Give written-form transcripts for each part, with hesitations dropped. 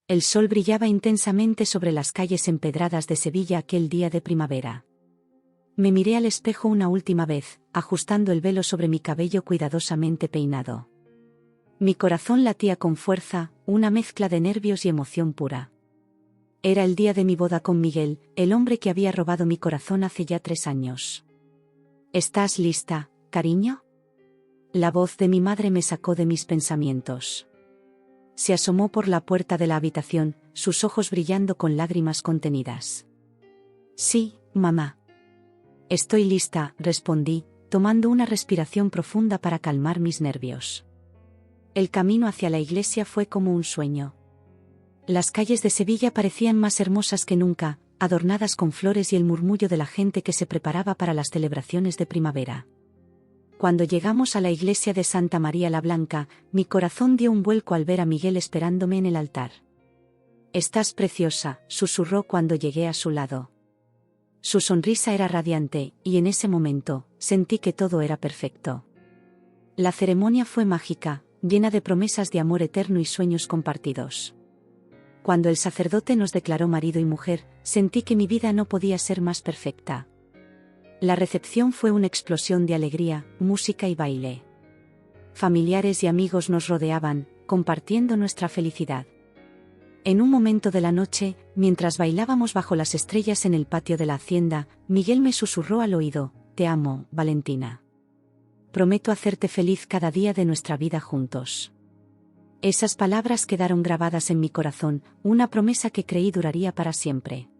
El sol brillaba intensamente sobre las calles empedradas de Sevilla aquel día de primavera. Me miré al espejo una última vez, ajustando el velo sobre mi cabello cuidadosamente peinado. Mi corazón latía con fuerza, una mezcla de nervios y emoción pura. Era el día de mi boda con Miguel, el hombre que había robado mi corazón hace ya 3 años. ¿Estás lista, cariño? La voz de mi madre me sacó de mis pensamientos. Se asomó por la puerta de la habitación, sus ojos brillando con lágrimas contenidas. Sí, mamá. Estoy lista, respondí, tomando una respiración profunda para calmar mis nervios. El camino hacia la iglesia fue como un sueño. Las calles de Sevilla parecían más hermosas que nunca, adornadas con flores y el murmullo de la gente que se preparaba para las celebraciones de primavera. Cuando llegamos a la iglesia de Santa María la Blanca, mi corazón dio un vuelco al ver a Miguel esperándome en el altar. «Estás preciosa», susurró cuando llegué a su lado. Su sonrisa era radiante, y en ese momento, sentí que todo era perfecto. La ceremonia fue mágica, llena de promesas de amor eterno y sueños compartidos. Cuando el sacerdote nos declaró marido y mujer, sentí que mi vida no podía ser más perfecta. La recepción fue una explosión de alegría, música y baile. Familiares y amigos nos rodeaban, compartiendo nuestra felicidad. En un momento de la noche, mientras bailábamos bajo las estrellas en el patio de la hacienda, Miguel me susurró al oído: «Te amo, Valentina. Prometo hacerte feliz cada día de nuestra vida juntos». Esas palabras quedaron grabadas en mi corazón, una promesa que creí duraría para siempre.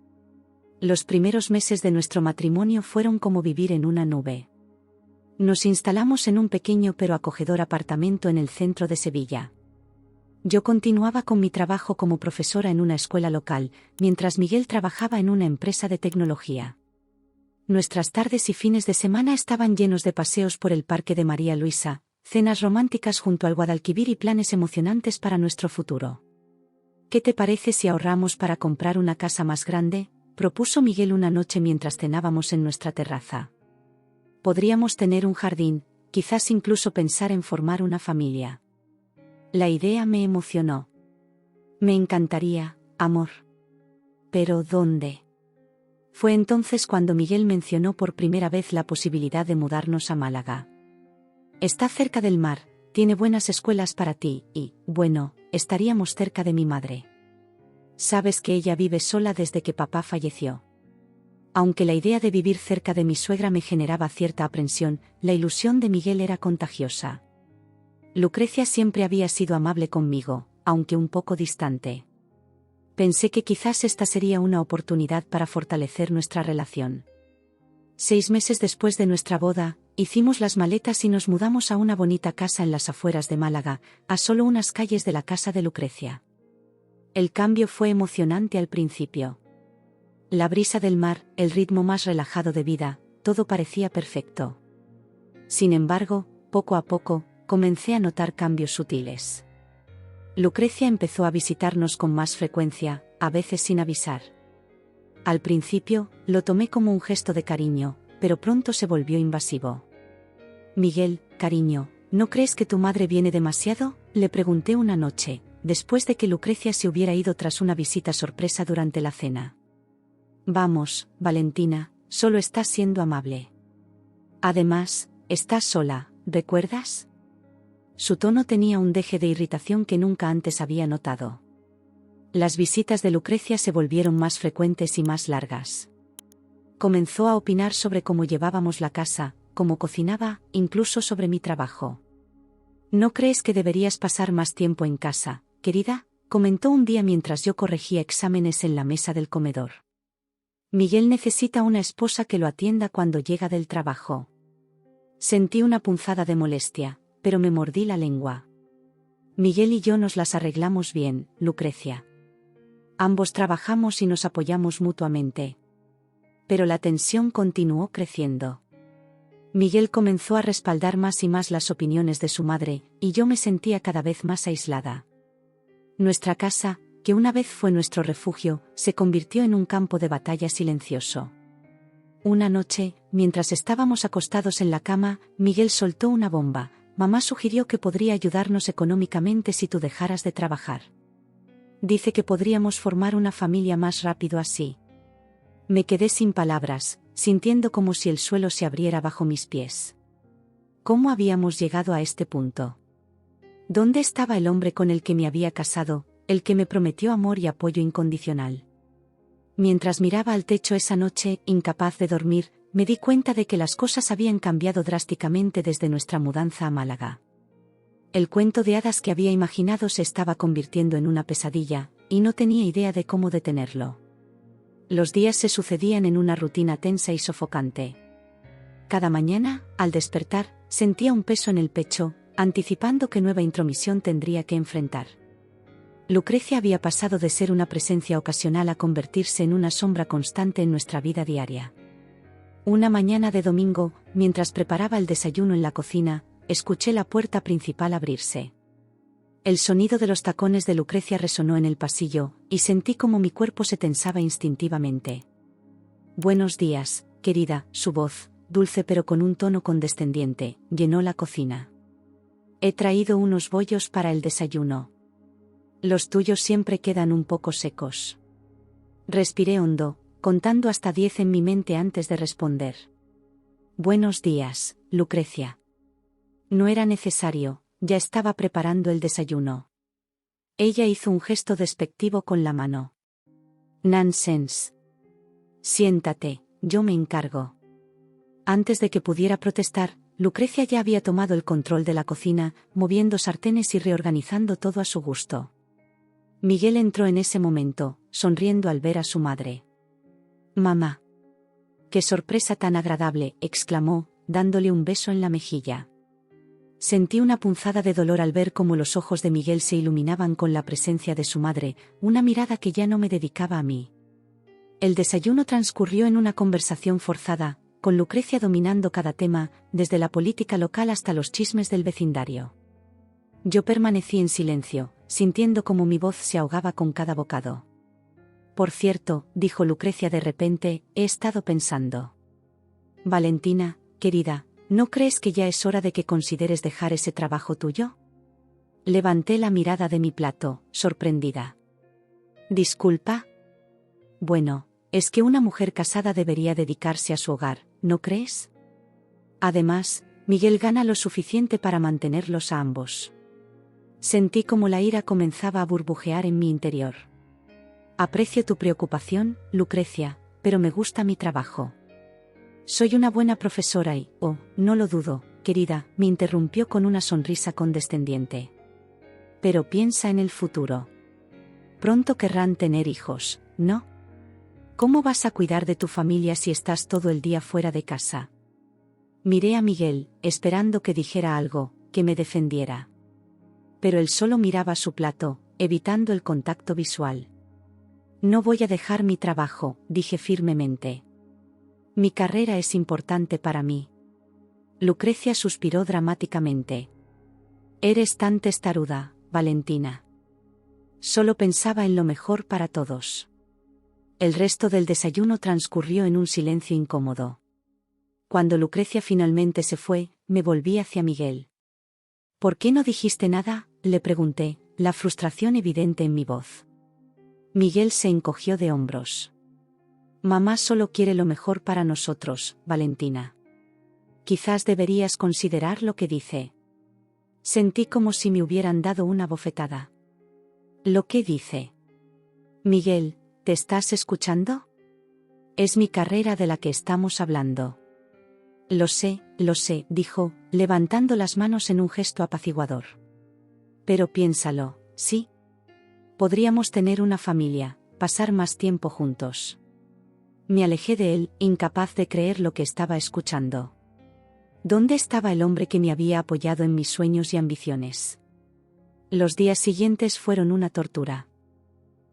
Los primeros meses de nuestro matrimonio fueron como vivir en una nube. Nos instalamos en un pequeño pero acogedor apartamento en el centro de Sevilla. Yo continuaba con mi trabajo como profesora en una escuela local, mientras Miguel trabajaba en una empresa de tecnología. Nuestras tardes y fines de semana estaban llenos de paseos por el Parque de María Luisa, cenas románticas junto al Guadalquivir y planes emocionantes para nuestro futuro. «¿Qué te parece si ahorramos para comprar una casa más grande?», propuso Miguel una noche mientras cenábamos en nuestra terraza. «Podríamos tener un jardín, quizás incluso pensar en formar una familia». La idea me emocionó. «Me encantaría, amor». «¿Pero dónde?». Fue entonces cuando Miguel mencionó por primera vez la posibilidad de mudarnos a Málaga. «Está cerca del mar, tiene buenas escuelas para ti y, bueno, estaríamos cerca de mi madre. Sabes que ella vive sola desde que papá falleció». Aunque la idea de vivir cerca de mi suegra me generaba cierta aprensión, la ilusión de Miguel era contagiosa. Lucrecia siempre había sido amable conmigo, aunque un poco distante. Pensé que quizás esta sería una oportunidad para fortalecer nuestra relación. 6 meses después de nuestra boda, hicimos las maletas y nos mudamos a una bonita casa en las afueras de Málaga, a solo unas calles de la casa de Lucrecia. El cambio fue emocionante al principio. La brisa del mar, el ritmo más relajado de vida, todo parecía perfecto. Sin embargo, poco a poco, comencé a notar cambios sutiles. Lucrecia empezó a visitarnos con más frecuencia, a veces sin avisar. Al principio, lo tomé como un gesto de cariño, pero pronto se volvió invasivo. «Miguel, cariño, ¿no crees que tu madre viene demasiado?», le pregunté una noche, después de que Lucrecia se hubiera ido tras una visita sorpresa durante la cena. «Vamos, Valentina, solo estás siendo amable. Además, estás sola, ¿recuerdas?». Su tono tenía un deje de irritación que nunca antes había notado. Las visitas de Lucrecia se volvieron más frecuentes y más largas. Comenzó a opinar sobre cómo llevábamos la casa, cómo cocinaba, incluso sobre mi trabajo. «¿No crees que deberías pasar más tiempo en casa, querida?», comentó un día mientras yo corregía exámenes en la mesa del comedor. «Miguel necesita una esposa que lo atienda cuando llega del trabajo». Sentí una punzada de molestia, pero me mordí la lengua. «Miguel y yo nos las arreglamos bien, Lucrecia. Ambos trabajamos y nos apoyamos mutuamente». Pero la tensión continuó creciendo. Miguel comenzó a respaldar más y más las opiniones de su madre, y yo me sentía cada vez más aislada. Nuestra casa, que una vez fue nuestro refugio, se convirtió en un campo de batalla silencioso. Una noche, mientras estábamos acostados en la cama, Miguel soltó una bomba: «Mamá sugirió que podría ayudarnos económicamente si tú dejaras de trabajar». Dice que podríamos formar una familia más rápido así. Me quedé sin palabras, sintiendo como si el suelo se abriera bajo mis pies. ¿Cómo habíamos llegado a este punto? ¿Dónde estaba el hombre con el que me había casado, el que me prometió amor y apoyo incondicional? Mientras miraba al techo esa noche, incapaz de dormir, me di cuenta de que las cosas habían cambiado drásticamente desde nuestra mudanza a Málaga. El cuento de hadas que había imaginado se estaba convirtiendo en una pesadilla, y no tenía idea de cómo detenerlo. Los días se sucedían en una rutina tensa y sofocante. Cada mañana, al despertar, sentía un peso en el pecho, anticipando qué nueva intromisión tendría que enfrentar. Lucrecia había pasado de ser una presencia ocasional a convertirse en una sombra constante en nuestra vida diaria. Una mañana de domingo, mientras preparaba el desayuno en la cocina, escuché la puerta principal abrirse. El sonido de los tacones de Lucrecia resonó en el pasillo, y sentí como mi cuerpo se tensaba instintivamente. «Buenos días, querida», su voz, dulce pero con un tono condescendiente, llenó la cocina. «He traído unos bollos para el desayuno. Los tuyos siempre quedan un poco secos». Respiré hondo, contando hasta 10 en mi mente antes de responder. «Buenos días, Lucrecia». No era necesario, ya estaba preparando el desayuno. Ella hizo un gesto despectivo con la mano. «Nonsense. Siéntate, yo me encargo». Antes de que pudiera protestar, Lucrecia ya había tomado el control de la cocina, moviendo sartenes y reorganizando todo a su gusto. Miguel entró en ese momento, sonriendo al ver a su madre. «Mamá». «Qué sorpresa tan agradable», exclamó, dándole un beso en la mejilla. Sentí una punzada de dolor al ver cómo los ojos de Miguel se iluminaban con la presencia de su madre, una mirada que ya no me dedicaba a mí. El desayuno transcurrió en una conversación forzada, con Lucrecia dominando cada tema, desde la política local hasta los chismes del vecindario. Yo permanecí en silencio, sintiendo como mi voz se ahogaba con cada bocado. «Por cierto», dijo Lucrecia de repente, «he estado pensando. Valentina, querida, ¿no crees que ya es hora de que consideres dejar ese trabajo tuyo?» Levanté la mirada de mi plato, sorprendida. «¿Disculpa?» «Bueno, es que una mujer casada debería dedicarse a su hogar, ¿no crees? Además, Miguel gana lo suficiente para mantenerlos a ambos». Sentí como la ira comenzaba a burbujear en mi interior. «Aprecio tu preocupación, Lucrecia, pero me gusta mi trabajo. Soy una buena profesora y, oh, no lo dudo, querida», me interrumpió con una sonrisa condescendiente. «Pero piensa en el futuro. Pronto querrán tener hijos, ¿no? ¿Cómo vas a cuidar de tu familia si estás todo el día fuera de casa?» Miré a Miguel, esperando que dijera algo, que me defendiera. Pero él solo miraba su plato, evitando el contacto visual. «No voy a dejar mi trabajo», dije firmemente. «Mi carrera es importante para mí». Lucrecia suspiró dramáticamente. «Eres tan testaruda, Valentina». Solo pensaba en lo mejor para todos. El resto del desayuno transcurrió en un silencio incómodo. Cuando Lucrecia finalmente se fue, me volví hacia Miguel. «¿Por qué no dijiste nada?», le pregunté, la frustración evidente en mi voz. Miguel se encogió de hombros. «Mamá solo quiere lo mejor para nosotros, Valentina. Quizás deberías considerar lo que dice». Sentí como si me hubieran dado una bofetada. «¿Lo que dice?» «Miguel, ¿te estás escuchando? Es mi carrera de la que estamos hablando». Lo sé», dijo, levantando las manos en un gesto apaciguador. «Pero piénsalo, ¿sí? Podríamos tener una familia, pasar más tiempo juntos». Me alejé de él, incapaz de creer lo que estaba escuchando. ¿Dónde estaba el hombre que me había apoyado en mis sueños y ambiciones? Los días siguientes fueron una tortura.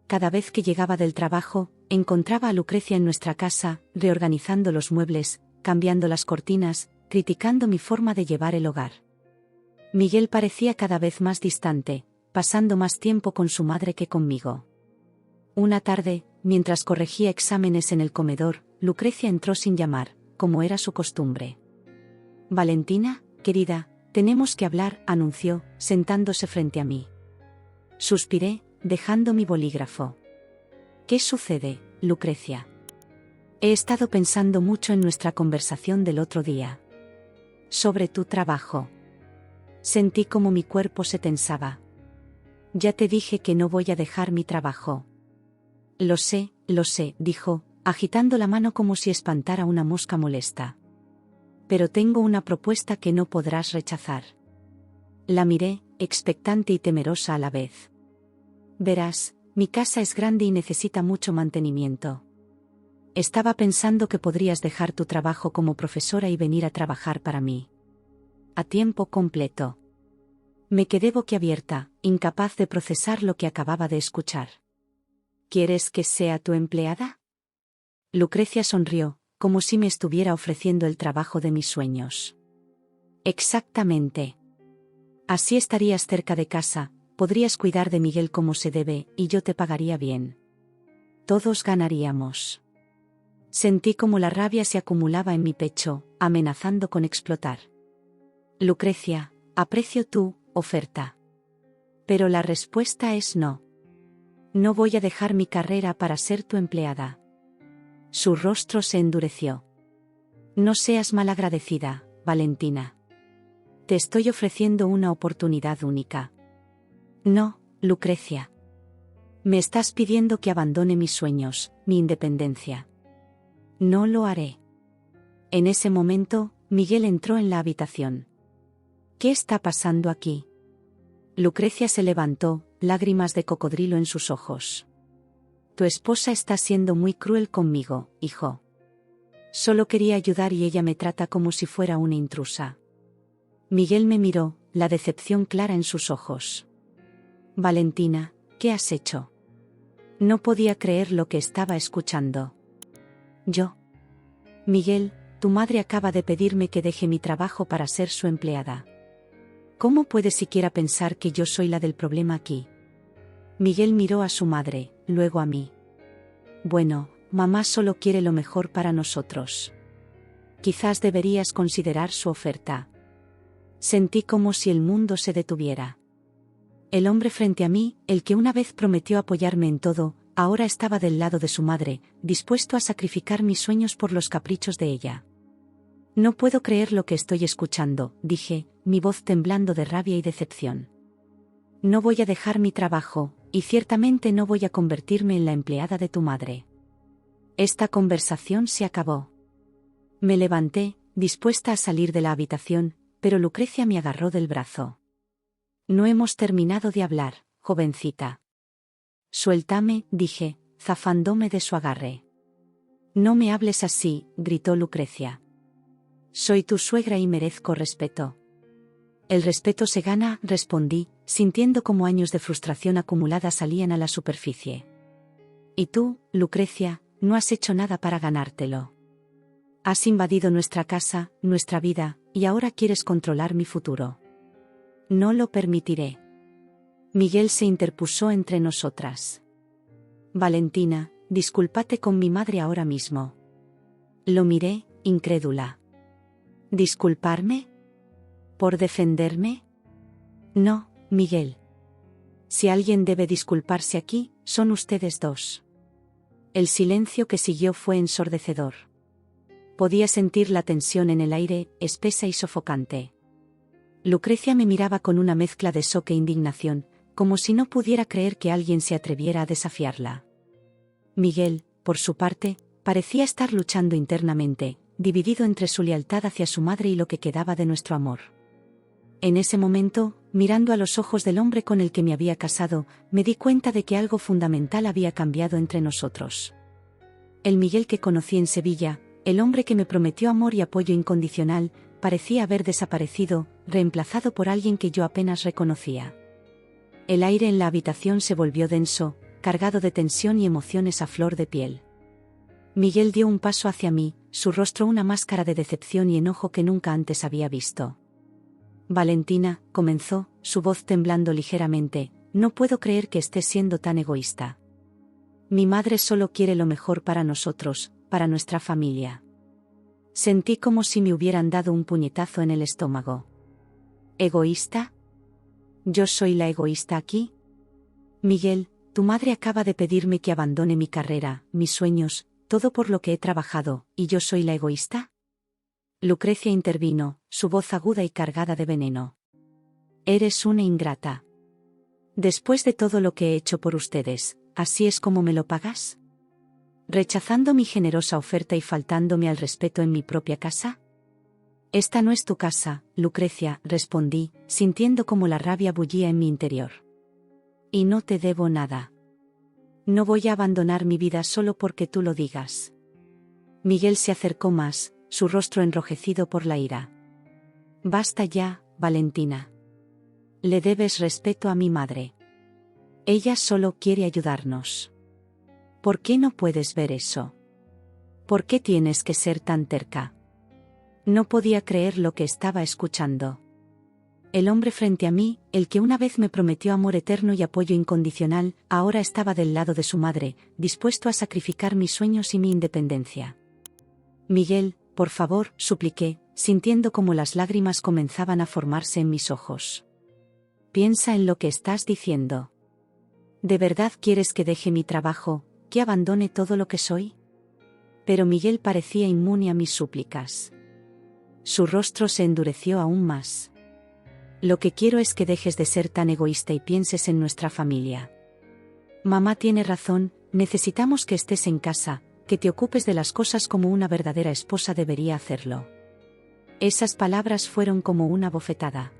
Cada vez que llegaba del trabajo, encontraba a Lucrecia en nuestra casa, reorganizando los muebles, cambiando las cortinas, criticando mi forma de llevar el hogar. Miguel parecía cada vez más distante, pasando más tiempo con su madre que conmigo. Una tarde, mientras corregía exámenes en el comedor, Lucrecia entró sin llamar, como era su costumbre. «Valentina, querida, tenemos que hablar», anunció, sentándose frente a mí. Suspiré, dejando mi bolígrafo. ¿Qué sucede, Lucrecia? He estado pensando mucho en nuestra conversación del otro día. Sobre tu trabajo. Sentí como mi cuerpo se tensaba. Ya te dije que no voy a dejar mi trabajo. Lo sé, dijo, agitando la mano como si espantara una mosca molesta. Pero tengo una propuesta que no podrás rechazar. La miré, expectante y temerosa a la vez. Verás, mi casa es grande y necesita mucho mantenimiento. Estaba pensando que podrías dejar tu trabajo como profesora y venir a trabajar para mí. A tiempo completo. Me quedé boquiabierta, incapaz de procesar lo que acababa de escuchar. ¿Quieres que sea tu empleada? Lucrecia sonrió, como si me estuviera ofreciendo el trabajo de mis sueños. Exactamente. Así estarías cerca de casa, podrías cuidar de Miguel como se debe, y yo te pagaría bien. Todos ganaríamos. Sentí como la rabia se acumulaba en mi pecho, amenazando con explotar. Lucrecia, aprecio tu oferta. Pero la respuesta es no. No voy a dejar mi carrera para ser tu empleada. Su rostro se endureció. No seas malagradecida, Valentina. Te estoy ofreciendo una oportunidad única. No, Lucrecia. Me estás pidiendo que abandone mis sueños, mi independencia. No lo haré. En ese momento, Miguel entró en la habitación. ¿Qué está pasando aquí? Lucrecia se levantó, lágrimas de cocodrilo en sus ojos. Tu esposa está siendo muy cruel conmigo, hijo. Solo quería ayudar y ella me trata como si fuera una intrusa. Miguel me miró, la decepción clara en sus ojos. Valentina, ¿qué has hecho? No podía creer lo que estaba escuchando. Yo. Miguel, tu madre acaba de pedirme que deje mi trabajo para ser su empleada. ¿Cómo puedes siquiera pensar que yo soy la del problema aquí? Miguel miró a su madre, luego a mí. Bueno, mamá solo quiere lo mejor para nosotros. Quizás deberías considerar su oferta. Sentí como si el mundo se detuviera. El hombre frente a mí, el que una vez prometió apoyarme en todo, ahora estaba del lado de su madre, dispuesto a sacrificar mis sueños por los caprichos de ella. No puedo creer lo que estoy escuchando, dije, mi voz temblando de rabia y decepción. No voy a dejar mi trabajo, y ciertamente no voy a convertirme en la empleada de tu madre. Esta conversación se acabó. Me levanté, dispuesta a salir de la habitación, pero Lucrecia me agarró del brazo. No hemos terminado de hablar, jovencita. Suéltame, dije, zafándome de su agarre. No me hables así, gritó Lucrecia. Soy tu suegra y merezco respeto. El respeto se gana, respondí, sintiendo como años de frustración acumulada salían a la superficie. Y tú, Lucrecia, no has hecho nada para ganártelo. Has invadido nuestra casa, nuestra vida, y ahora quieres controlar mi futuro. No lo permitiré. Miguel se interpuso entre nosotras. Valentina, discúlpate con mi madre ahora mismo. Lo miré, incrédula. ¿Disculparme? ¿Por defenderme? No, Miguel. Si alguien debe disculparse aquí, son ustedes dos. El silencio que siguió fue ensordecedor. Podía sentir la tensión en el aire, espesa y sofocante. Lucrecia me miraba con una mezcla de shock e indignación, como si no pudiera creer que alguien se atreviera a desafiarla. Miguel, por su parte, parecía estar luchando internamente, dividido entre su lealtad hacia su madre y lo que quedaba de nuestro amor. En ese momento, mirando a los ojos del hombre con el que me había casado, me di cuenta de que algo fundamental había cambiado entre nosotros. El Miguel que conocí en Sevilla, el hombre que me prometió amor y apoyo incondicional, parecía haber desaparecido, reemplazado por alguien que yo apenas reconocía. El aire en la habitación se volvió denso, cargado de tensión y emociones a flor de piel. Miguel dio un paso hacia mí, su rostro una máscara de decepción y enojo que nunca antes había visto. Valentina, comenzó, su voz temblando ligeramente, no puedo creer que estés siendo tan egoísta. Mi madre solo quiere lo mejor para nosotros, para nuestra familia. Sentí como si me hubieran dado un puñetazo en el estómago. ¿Egoísta? ¿Yo soy la egoísta aquí? Miguel, tu madre acaba de pedirme que abandone mi carrera, mis sueños, todo por lo que he trabajado, ¿y yo soy la egoísta? Lucrecia intervino, su voz aguda y cargada de veneno. Eres una ingrata. Después de todo lo que he hecho por ustedes, ¿así es como me lo pagas? ¿Rechazando mi generosa oferta y faltándome al respeto en mi propia casa? Esta no es tu casa, Lucrecia, respondí, sintiendo como la rabia bullía en mi interior. Y no te debo nada. No voy a abandonar mi vida solo porque tú lo digas. Miguel se acercó más, su rostro enrojecido por la ira. Basta ya, Valentina. Le debes respeto a mi madre. Ella solo quiere ayudarnos. ¿Por qué no puedes ver eso? ¿Por qué tienes que ser tan terca? No podía creer lo que estaba escuchando. El hombre frente a mí, el que una vez me prometió amor eterno y apoyo incondicional, ahora estaba del lado de su madre, dispuesto a sacrificar mis sueños y mi independencia. Miguel, por favor, supliqué, sintiendo como las lágrimas comenzaban a formarse en mis ojos. Piensa en lo que estás diciendo. ¿De verdad quieres que deje mi trabajo, que abandone todo lo que soy? Pero Miguel parecía inmune a mis súplicas. Su rostro se endureció aún más. Lo que quiero es que dejes de ser tan egoísta y pienses en nuestra familia. Mamá tiene razón, necesitamos que estés en casa, que te ocupes de las cosas como una verdadera esposa debería hacerlo. Esas palabras fueron como una bofetada.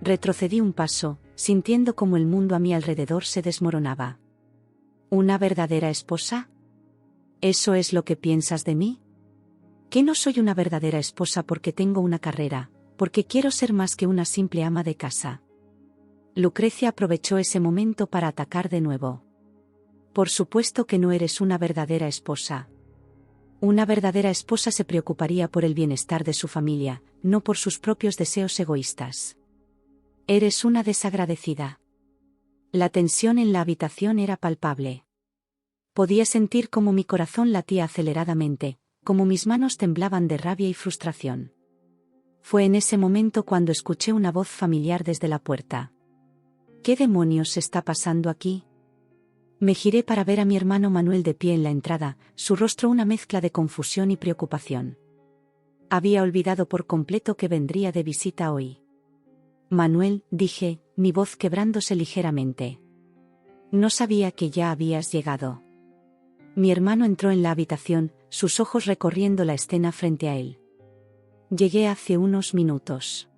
Retrocedí un paso, sintiendo como el mundo a mi alrededor se desmoronaba. ¿Una verdadera esposa? ¿Eso es lo que piensas de mí? ¿Que no soy una verdadera esposa porque tengo una carrera, porque quiero ser más que una simple ama de casa? Lucrecia aprovechó ese momento para atacar de nuevo. Por supuesto que no eres una verdadera esposa. Una verdadera esposa se preocuparía por el bienestar de su familia, no por sus propios deseos egoístas. Eres una desagradecida. La tensión en la habitación era palpable. Podía sentir cómo mi corazón latía aceleradamente, como mis manos temblaban de rabia y frustración. Fue en ese momento cuando escuché una voz familiar desde la puerta. ¿Qué demonios está pasando aquí? Me giré para ver a mi hermano Manuel de pie en la entrada, su rostro una mezcla de confusión y preocupación. Había olvidado por completo que vendría de visita hoy. Manuel, dije, mi voz quebrándose ligeramente. No sabía que ya habías llegado. Mi hermano entró en la habitación, sus ojos recorriendo la escena frente a él. Llegué hace unos minutos.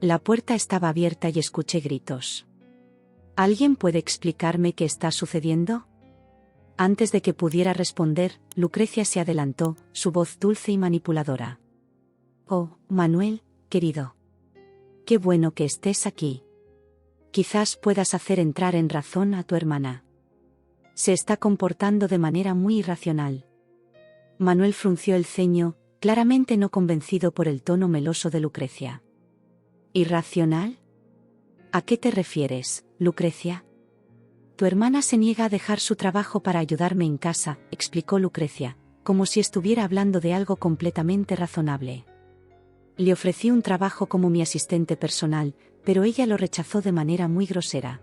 La puerta estaba abierta y escuché gritos. ¿Alguien puede explicarme qué está sucediendo? Antes de que pudiera responder, Lucrecia se adelantó, su voz dulce y manipuladora. Oh, Manuel, querido. Qué bueno que estés aquí. Quizás puedas hacer entrar en razón a tu hermana. Se está comportando de manera muy irracional. Manuel frunció el ceño, claramente no convencido por el tono meloso de Lucrecia. ¿Irracional? ¿A qué te refieres, Lucrecia? Tu hermana se niega a dejar su trabajo para ayudarme en casa, explicó Lucrecia, como si estuviera hablando de algo completamente razonable. Le ofrecí un trabajo como mi asistente personal, pero ella lo rechazó de manera muy grosera.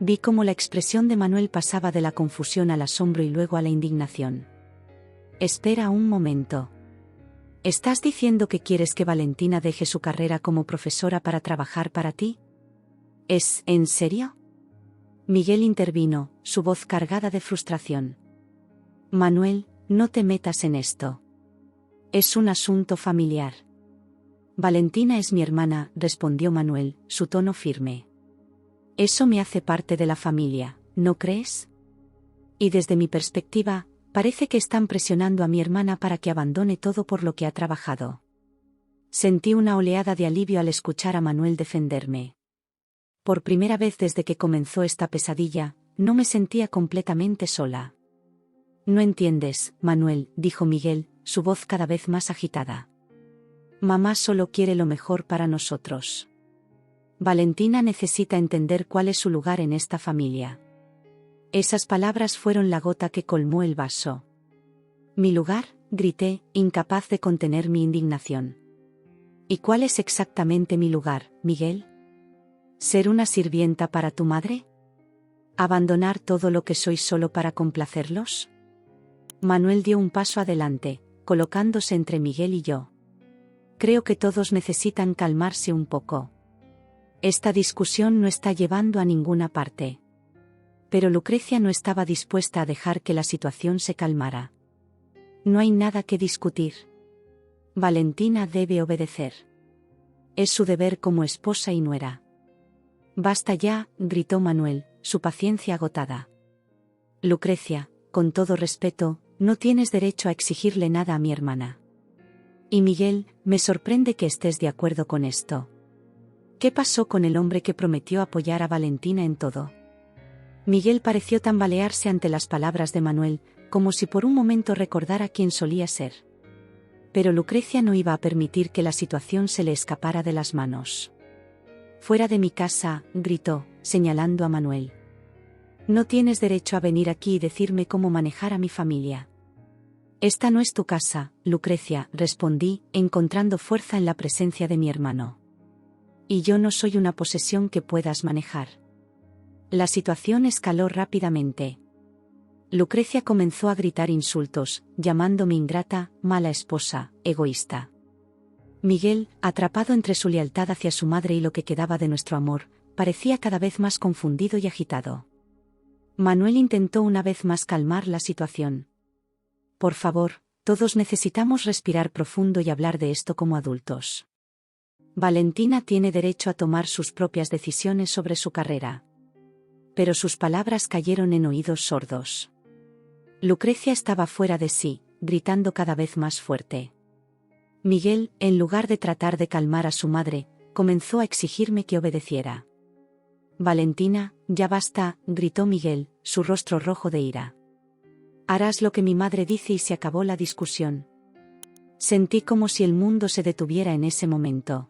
Vi cómo la expresión de Manuel pasaba de la confusión al asombro y luego a la indignación. Espera un momento. ¿Estás diciendo que quieres que Valentina deje su carrera como profesora para trabajar para ti? ¿Es en serio? Miguel intervino, su voz cargada de frustración. Manuel, no te metas en esto. Es un asunto familiar. Valentina es mi hermana, respondió Manuel, su tono firme. Eso me hace parte de la familia, ¿no crees? Y desde mi perspectiva, parece que están presionando a mi hermana para que abandone todo por lo que ha trabajado. Sentí una oleada de alivio al escuchar a Manuel defenderme. Por primera vez desde que comenzó esta pesadilla, no me sentía completamente sola. No entiendes, Manuel, dijo Miguel, su voz cada vez más agitada. Mamá solo quiere lo mejor para nosotros. Valentina necesita entender cuál es su lugar en esta familia. Esas palabras fueron la gota que colmó el vaso. ¿Mi lugar?, grité, incapaz de contener mi indignación. ¿Y cuál es exactamente mi lugar, Miguel? ¿Ser una sirvienta para tu madre? ¿Abandonar todo lo que soy solo para complacerlos? Manuel dio un paso adelante, colocándose entre Miguel y yo. Creo que todos necesitan calmarse un poco. Esta discusión no está llevando a ninguna parte. Pero Lucrecia no estaba dispuesta a dejar que la situación se calmara. No hay nada que discutir. Valentina debe obedecer. Es su deber como esposa y nuera. Basta ya, gritó Manuel, su paciencia agotada. Lucrecia, con todo respeto, no tienes derecho a exigirle nada a mi hermana. Y Miguel, me sorprende que estés de acuerdo con esto. ¿Qué pasó con el hombre que prometió apoyar a Valentina en todo? Miguel pareció tambalearse ante las palabras de Manuel, como si por un momento recordara quién solía ser. Pero Lucrecia no iba a permitir que la situación se le escapara de las manos. «Fuera de mi casa», gritó, señalando a Manuel. «No tienes derecho a venir aquí y decirme cómo manejar a mi familia». «Esta no es tu casa, Lucrecia», respondí, encontrando fuerza en la presencia de mi hermano. «Y yo no soy una posesión que puedas manejar». La situación escaló rápidamente. Lucrecia comenzó a gritar insultos, llamándome ingrata, mala esposa, egoísta. Miguel, atrapado entre su lealtad hacia su madre y lo que quedaba de nuestro amor, parecía cada vez más confundido y agitado. Manuel intentó una vez más calmar la situación. «Por favor, todos necesitamos respirar profundo y hablar de esto como adultos. Valentina tiene derecho a tomar sus propias decisiones sobre su carrera». Pero sus palabras cayeron en oídos sordos. Lucrecia estaba fuera de sí, gritando cada vez más fuerte. Miguel, en lugar de tratar de calmar a su madre, comenzó a exigirme que obedeciera. «Valentina, ya basta», gritó Miguel, su rostro rojo de ira. «Harás lo que mi madre dice» y se acabó la discusión. Sentí como si el mundo se detuviera en ese momento.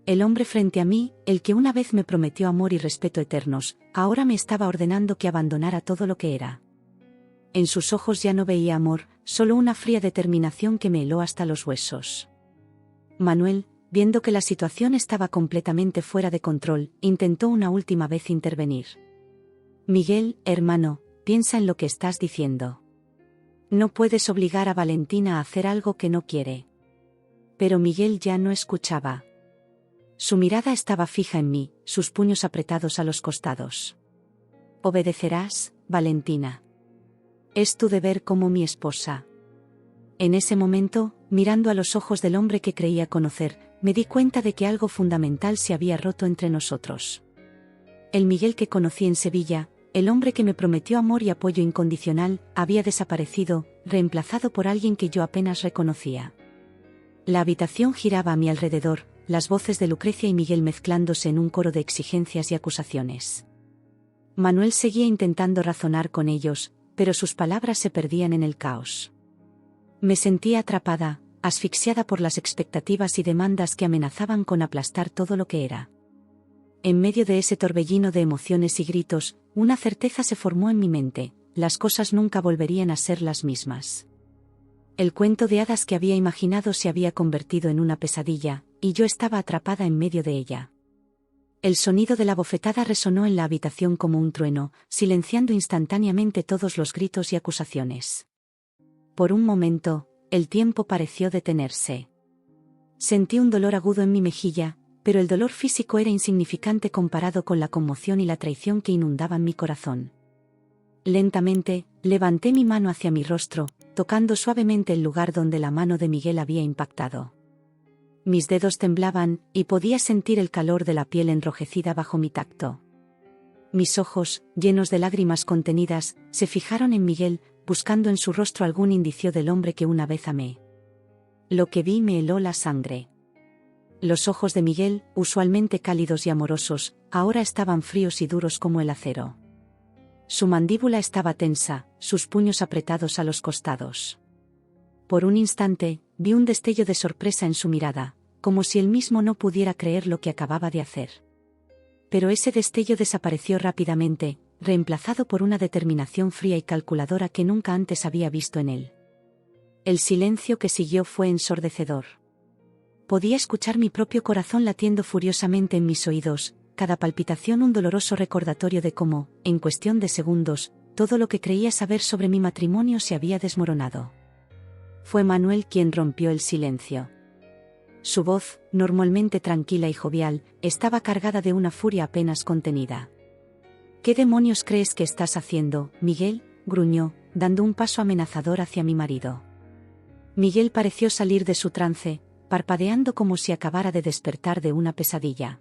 El hombre frente a mí, el que una vez me prometió amor y respeto eternos, ahora me estaba ordenando que abandonara todo lo que era. En sus ojos ya no veía amor, solo una fría determinación que me heló hasta los huesos. Manuel, viendo que la situación estaba completamente fuera de control, intentó una última vez intervenir. «Miguel, hermano, piensa en lo que estás diciendo. No puedes obligar a Valentina a hacer algo que no quiere». Pero Miguel ya no escuchaba. Su mirada estaba fija en mí, sus puños apretados a los costados. «Obedecerás, Valentina. Es tu deber como mi esposa». En ese momento, mirando a los ojos del hombre que creía conocer, me di cuenta de que algo fundamental se había roto entre nosotros. El Miguel que conocí en Sevilla, el hombre que me prometió amor y apoyo incondicional, había desaparecido, reemplazado por alguien que yo apenas reconocía. La habitación giraba a mi alrededor, las voces de Lucrecia y Miguel mezclándose en un coro de exigencias y acusaciones. Manuel seguía intentando razonar con ellos, pero sus palabras se perdían en el caos. Me sentía atrapada, asfixiada por las expectativas y demandas que amenazaban con aplastar todo lo que era. En medio de ese torbellino de emociones y gritos, una certeza se formó en mi mente: las cosas nunca volverían a ser las mismas. El cuento de hadas que había imaginado se había convertido en una pesadilla, y yo estaba atrapada en medio de ella. El sonido de la bofetada resonó en la habitación como un trueno, silenciando instantáneamente todos los gritos y acusaciones. Por un momento, el tiempo pareció detenerse. Sentí un dolor agudo en mi mejilla, pero el dolor físico era insignificante comparado con la conmoción y la traición que inundaban mi corazón. Lentamente, levanté mi mano hacia mi rostro, tocando suavemente el lugar donde la mano de Miguel había impactado. Mis dedos temblaban, y podía sentir el calor de la piel enrojecida bajo mi tacto. Mis ojos, llenos de lágrimas contenidas, se fijaron en Miguel, buscando en su rostro algún indicio del hombre que una vez amé. Lo que vi me heló la sangre. Los ojos de Miguel, usualmente cálidos y amorosos, ahora estaban fríos y duros como el acero. Su mandíbula estaba tensa, sus puños apretados a los costados. Por un instante, vi un destello de sorpresa en su mirada, como si él mismo no pudiera creer lo que acababa de hacer. Pero ese destello desapareció rápidamente, reemplazado por una determinación fría y calculadora que nunca antes había visto en él. El silencio que siguió fue ensordecedor. Podía escuchar mi propio corazón latiendo furiosamente en mis oídos, cada palpitación un doloroso recordatorio de cómo, en cuestión de segundos, todo lo que creía saber sobre mi matrimonio se había desmoronado. Fue Manuel quien rompió el silencio. Su voz, normalmente tranquila y jovial, estaba cargada de una furia apenas contenida. «¿Qué demonios crees que estás haciendo, Miguel?», gruñó, dando un paso amenazador hacia mi marido. Miguel pareció salir de su trance, parpadeando como si acabara de despertar de una pesadilla.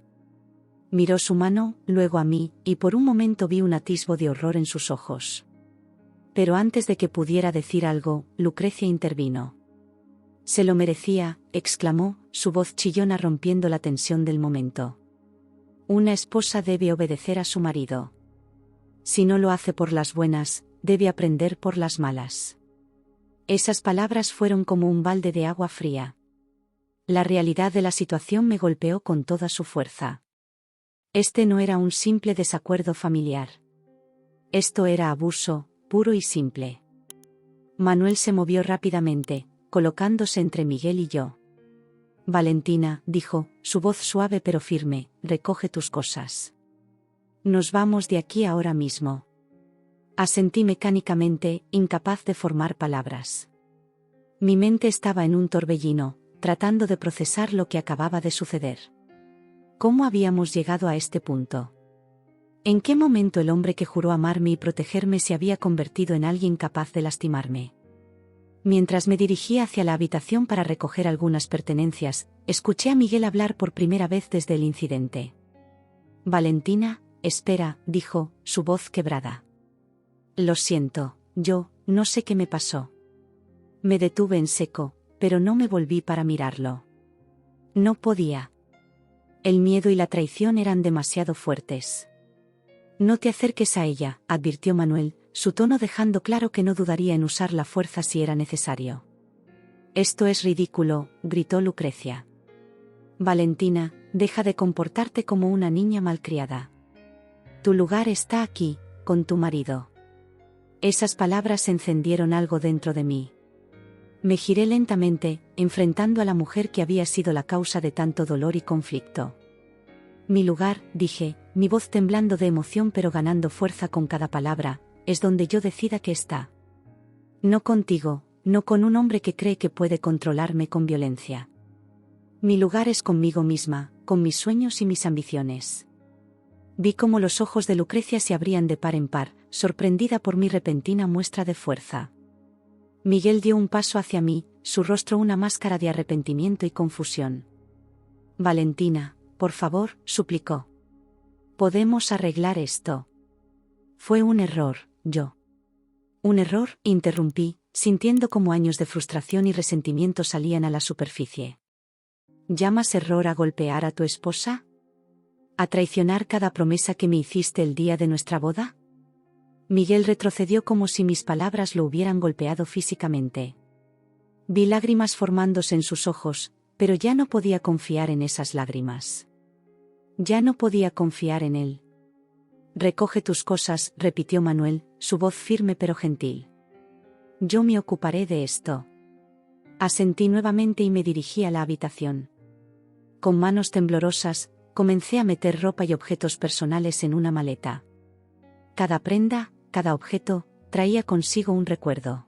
Miró su mano, luego a mí, y por un momento vi un atisbo de horror en sus ojos. Pero antes de que pudiera decir algo, Lucrecia intervino. «Se lo merecía», exclamó, su voz chillona rompiendo la tensión del momento. «Una esposa debe obedecer a su marido. Si no lo hace por las buenas, debe aprender por las malas». Esas palabras fueron como un balde de agua fría. La realidad de la situación me golpeó con toda su fuerza. Este no era un simple desacuerdo familiar. Esto era abuso, puro y simple. Manuel se movió rápidamente, colocándose entre Miguel y yo. «Valentina», dijo, su voz suave pero firme, «recoge tus cosas. Nos vamos de aquí ahora mismo». Asentí mecánicamente, incapaz de formar palabras. Mi mente estaba en un torbellino, tratando de procesar lo que acababa de suceder. ¿Cómo habíamos llegado a este punto? ¿En qué momento el hombre que juró amarme y protegerme se había convertido en alguien capaz de lastimarme? Mientras me dirigía hacia la habitación para recoger algunas pertenencias, escuché a Miguel hablar por primera vez desde el incidente. «Valentina, espera», dijo, su voz quebrada. «Lo siento, yo no sé qué me pasó». Me detuve en seco, pero no me volví para mirarlo. No podía. El miedo y la traición eran demasiado fuertes. «No te acerques a ella», advirtió Manuel, su tono dejando claro que no dudaría en usar la fuerza si era necesario. «Esto es ridículo», gritó Lucrecia. «Valentina, deja de comportarte como una niña malcriada. Tu lugar está aquí, con tu marido». Esas palabras encendieron algo dentro de mí. Me giré lentamente, enfrentando a la mujer que había sido la causa de tanto dolor y conflicto. «Mi lugar», dije, mi voz temblando de emoción pero ganando fuerza con cada palabra, «es donde yo decida que está. No contigo, no con un hombre que cree que puede controlarme con violencia. Mi lugar es conmigo misma, con mis sueños y mis ambiciones». Vi cómo los ojos de Lucrecia se abrían de par en par, sorprendida por mi repentina muestra de fuerza. Miguel dio un paso hacia mí, su rostro una máscara de arrepentimiento y confusión. «Valentina, por favor», suplicó. «Podemos arreglar esto». «Fue un error, yo». «¿Un error?», interrumpí, sintiendo como años de frustración y resentimiento salían a la superficie. «¿Llamas error a golpear a tu esposa? ¿A traicionar cada promesa que me hiciste el día de nuestra boda?». Miguel retrocedió como si mis palabras lo hubieran golpeado físicamente. Vi lágrimas formándose en sus ojos, pero ya no podía confiar en esas lágrimas. Ya no podía confiar en él. «Recoge tus cosas», repitió Manuel, su voz firme pero gentil. «Yo me ocuparé de esto». Asentí nuevamente y me dirigí a la habitación. Con manos temblorosas, comencé a meter ropa y objetos personales en una maleta. Cada prenda, cada objeto, traía consigo un recuerdo.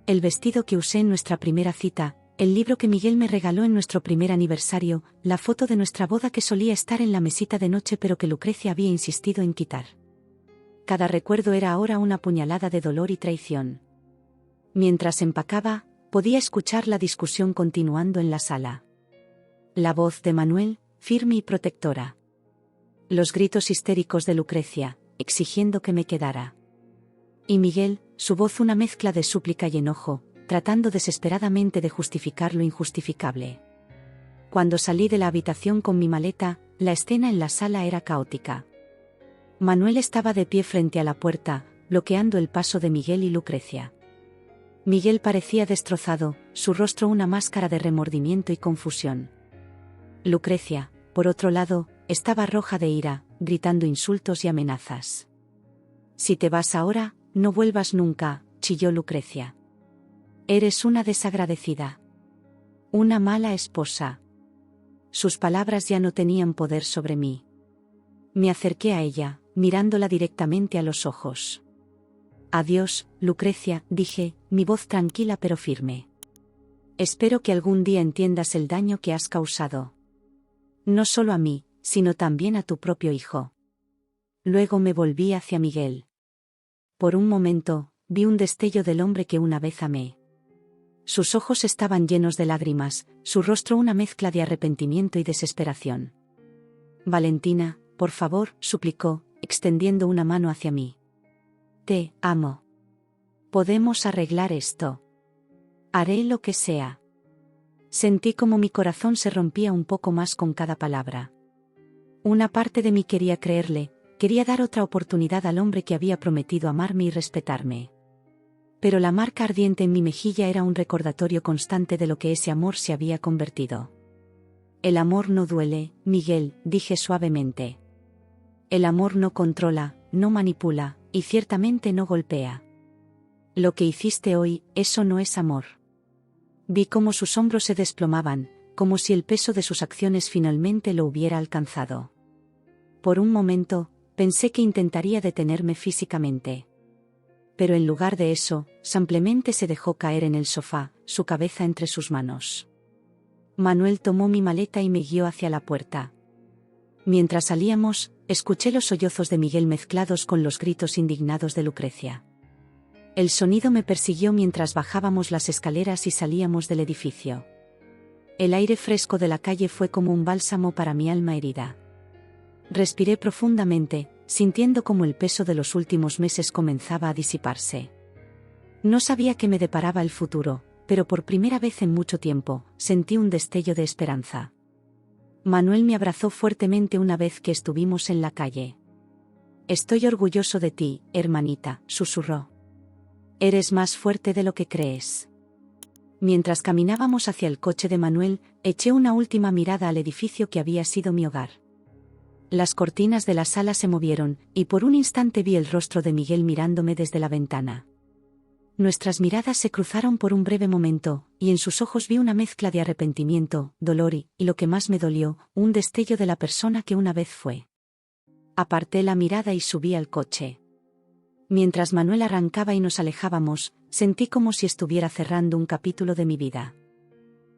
El vestido que usé en nuestra primera cita, el libro que Miguel me regaló en nuestro primer aniversario, la foto de nuestra boda que solía estar en la mesita de noche pero que Lucrecia había insistido en quitar. Cada recuerdo era ahora una puñalada de dolor y traición. Mientras empacaba, podía escuchar la discusión continuando en la sala. La voz de Manuel, firme y protectora. Los gritos histéricos de Lucrecia, exigiendo que me quedara. Y Miguel, su voz una mezcla de súplica y enojo, tratando desesperadamente de justificar lo injustificable. Cuando salí de la habitación con mi maleta, la escena en la sala era caótica. Manuel estaba de pie frente a la puerta, bloqueando el paso de Miguel y Lucrecia. Miguel parecía destrozado, su rostro una máscara de remordimiento y confusión. Lucrecia, por otro lado, estaba roja de ira, gritando insultos y amenazas. «Si te vas ahora, no vuelvas nunca», chilló Lucrecia. «Eres una desagradecida. Una mala esposa». Sus palabras ya no tenían poder sobre mí. Me acerqué a ella, mirándola directamente a los ojos. Adiós, Lucrecia, dije, mi voz tranquila pero firme. Espero que algún día entiendas el daño que has causado. No solo a mí, sino también a tu propio hijo. Luego me volví hacia Miguel. Por un momento, vi un destello del hombre que una vez amé. Sus ojos estaban llenos de lágrimas, su rostro una mezcla de arrepentimiento y desesperación. Valentina, por favor, suplicó, extendiendo una mano hacia mí. Te amo. Podemos arreglar esto. Haré lo que sea. Sentí como mi corazón se rompía un poco más con cada palabra. Una parte de mí quería creerle, quería dar otra oportunidad al hombre que había prometido amarme y respetarme. Pero la marca ardiente en mi mejilla era un recordatorio constante de lo que ese amor se había convertido. El amor no duele, Miguel, dije suavemente. El amor no controla, no manipula, y ciertamente no golpea. Lo que hiciste hoy, eso no es amor. Vi cómo sus hombros se desplomaban, como si el peso de sus acciones finalmente lo hubiera alcanzado. Por un momento, pensé que intentaría detenerme físicamente. Pero en lugar de eso, simplemente se dejó caer en el sofá, su cabeza entre sus manos. Manuel tomó mi maleta y me guió hacia la puerta. Mientras salíamos, escuché los sollozos de Miguel mezclados con los gritos indignados de Lucrecia. El sonido me persiguió mientras bajábamos las escaleras y salíamos del edificio. El aire fresco de la calle fue como un bálsamo para mi alma herida. Respiré profundamente, sintiendo cómo el peso de los últimos meses comenzaba a disiparse. No sabía qué me deparaba el futuro, pero por primera vez en mucho tiempo, sentí un destello de esperanza. Manuel me abrazó fuertemente una vez que estuvimos en la calle. Estoy orgulloso de ti, hermanita, susurró. Eres más fuerte de lo que crees. Mientras caminábamos hacia el coche de Manuel, eché una última mirada al edificio que había sido mi hogar. Las cortinas de la sala se movieron, y por un instante vi el rostro de Miguel mirándome desde la ventana. Nuestras miradas se cruzaron por un breve momento, y en sus ojos vi una mezcla de arrepentimiento, dolor y lo que más me dolió, un destello de la persona que una vez fue. Aparté la mirada y subí al coche. Mientras Manuel arrancaba y nos alejábamos, sentí como si estuviera cerrando un capítulo de mi vida.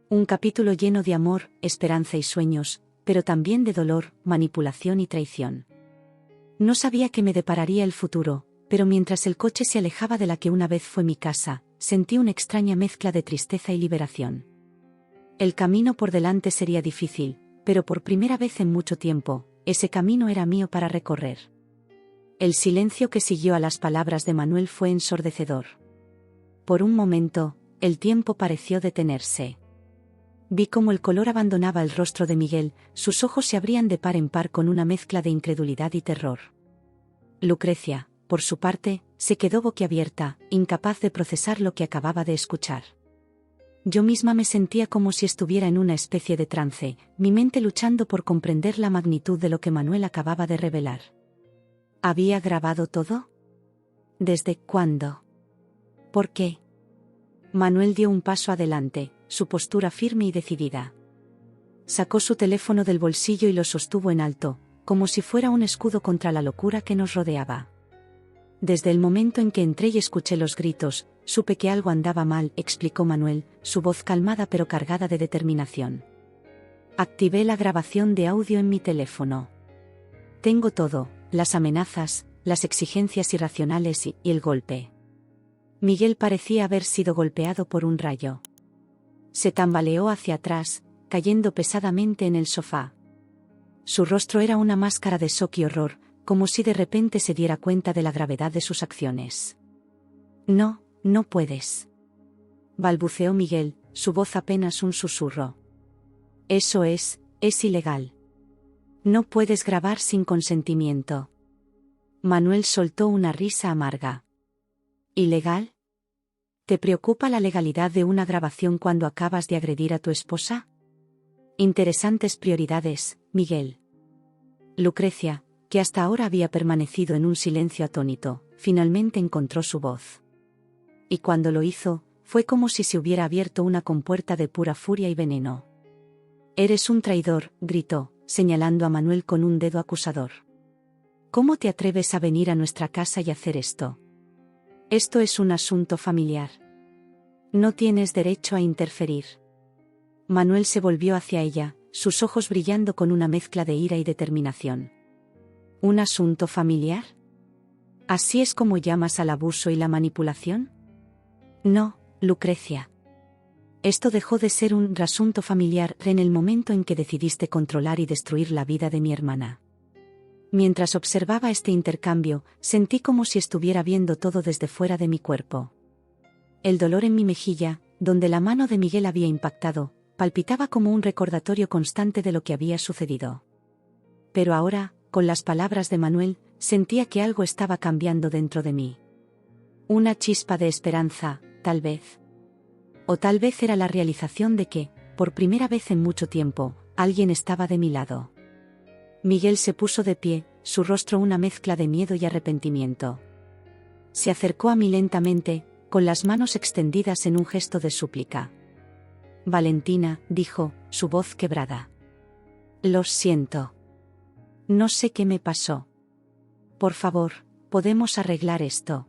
Un capítulo lleno de amor, esperanza y sueños, pero también de dolor, manipulación y traición. No sabía qué me depararía el futuro, pero mientras el coche se alejaba de la que una vez fue mi casa, sentí una extraña mezcla de tristeza y liberación. El camino por delante sería difícil, pero por primera vez en mucho tiempo, ese camino era mío para recorrer. El silencio que siguió a las palabras de Manuel fue ensordecedor. Por un momento, el tiempo pareció detenerse. Vi cómo el color abandonaba el rostro de Miguel, sus ojos se abrían de par en par con una mezcla de incredulidad y terror. Lucrecia, por su parte, se quedó boquiabierta, incapaz de procesar lo que acababa de escuchar. Yo misma me sentía como si estuviera en una especie de trance, mi mente luchando por comprender la magnitud de lo que Manuel acababa de revelar. ¿Había grabado todo? ¿Desde cuándo? ¿Por qué? Manuel dio un paso adelante, su postura firme y decidida. Sacó su teléfono del bolsillo y lo sostuvo en alto, como si fuera un escudo contra la locura que nos rodeaba. Desde el momento en que entré y escuché los gritos, supe que algo andaba mal, explicó Manuel, su voz calmada pero cargada de determinación. Activé la grabación de audio en mi teléfono. Tengo todo, las amenazas, las exigencias irracionales y el golpe. Miguel parecía haber sido golpeado por un rayo. Se tambaleó hacia atrás, cayendo pesadamente en el sofá. Su rostro era una máscara de shock y horror, como si de repente se diera cuenta de la gravedad de sus acciones. No, no puedes. Balbuceó Miguel, su voz apenas un susurro. Eso es ilegal. No puedes grabar sin consentimiento. Manuel soltó una risa amarga. ¿Ilegal? ¿Te preocupa la legalidad de una grabación cuando acabas de agredir a tu esposa? Interesantes prioridades, Miguel. Lucrecia, que hasta ahora había permanecido en un silencio atónito, finalmente encontró su voz. Y cuando lo hizo, fue como si se hubiera abierto una compuerta de pura furia y veneno. Eres un traidor, gritó, señalando a Manuel con un dedo acusador. ¿Cómo te atreves a venir a nuestra casa y hacer esto? Esto es un asunto familiar. No tienes derecho a interferir. Manuel se volvió hacia ella, sus ojos brillando con una mezcla de ira y determinación. ¿Un asunto familiar? ¿Así es como llamas al abuso y la manipulación? No, Lucrecia. Esto dejó de ser un asunto familiar en el momento en que decidiste controlar y destruir la vida de mi hermana. Mientras observaba este intercambio, sentí como si estuviera viendo todo desde fuera de mi cuerpo. El dolor en mi mejilla, donde la mano de Miguel había impactado, palpitaba como un recordatorio constante de lo que había sucedido. Pero ahora, con las palabras de Manuel, sentía que algo estaba cambiando dentro de mí. Una chispa de esperanza, tal vez. O tal vez era la realización de que, por primera vez en mucho tiempo, alguien estaba de mi lado. Miguel se puso de pie, su rostro una mezcla de miedo y arrepentimiento. Se acercó a mí lentamente, con las manos extendidas en un gesto de súplica. Valentina, dijo, su voz quebrada. Lo siento. No sé qué me pasó. Por favor, podemos arreglar esto.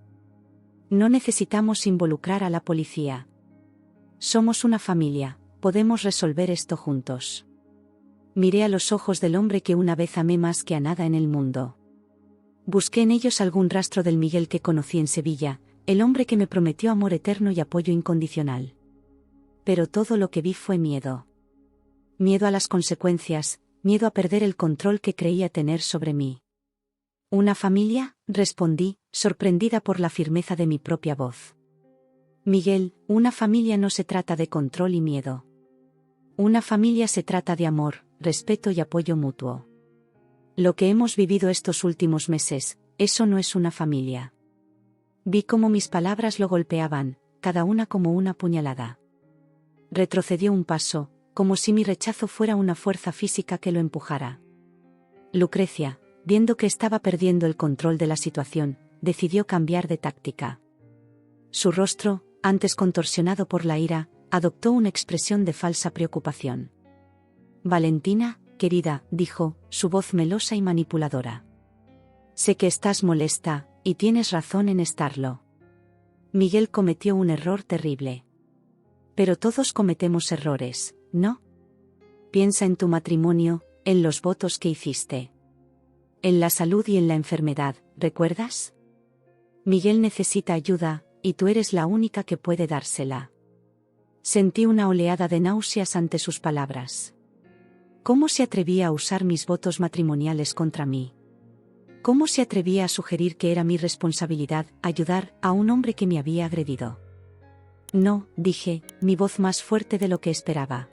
No necesitamos involucrar a la policía. Somos una familia, podemos resolver esto juntos. Miré a los ojos del hombre que una vez amé más que a nada en el mundo. Busqué en ellos algún rastro del Miguel que conocí en Sevilla, el hombre que me prometió amor eterno y apoyo incondicional. Pero todo lo que vi fue miedo. Miedo a las consecuencias, miedo a perder el control que creía tener sobre mí. ¿Una familia?, respondí, sorprendida por la firmeza de mi propia voz. Miguel, una familia no se trata de control y miedo. Una familia se trata de amor, respeto y apoyo mutuo. Lo que hemos vivido estos últimos meses, eso no es una familia. Vi cómo mis palabras lo golpeaban, cada una como una puñalada. Retrocedió un paso, como si mi rechazo fuera una fuerza física que lo empujara. Lucrecia, viendo que estaba perdiendo el control de la situación, decidió cambiar de táctica. Su rostro, antes contorsionado por la ira, adoptó una expresión de falsa preocupación. Valentina, querida, dijo, su voz melosa y manipuladora. Sé que estás molesta, y tienes razón en estarlo. Miguel cometió un error terrible. Pero todos cometemos errores, ¿no? Piensa en tu matrimonio, en los votos que hiciste. En la salud y en la enfermedad, ¿recuerdas? Miguel necesita ayuda, y tú eres la única que puede dársela. Sentí una oleada de náuseas ante sus palabras. ¿Cómo se atrevía a usar mis votos matrimoniales contra mí? ¿Cómo se atrevía a sugerir que era mi responsabilidad ayudar a un hombre que me había agredido? No, dije, mi voz más fuerte de lo que esperaba.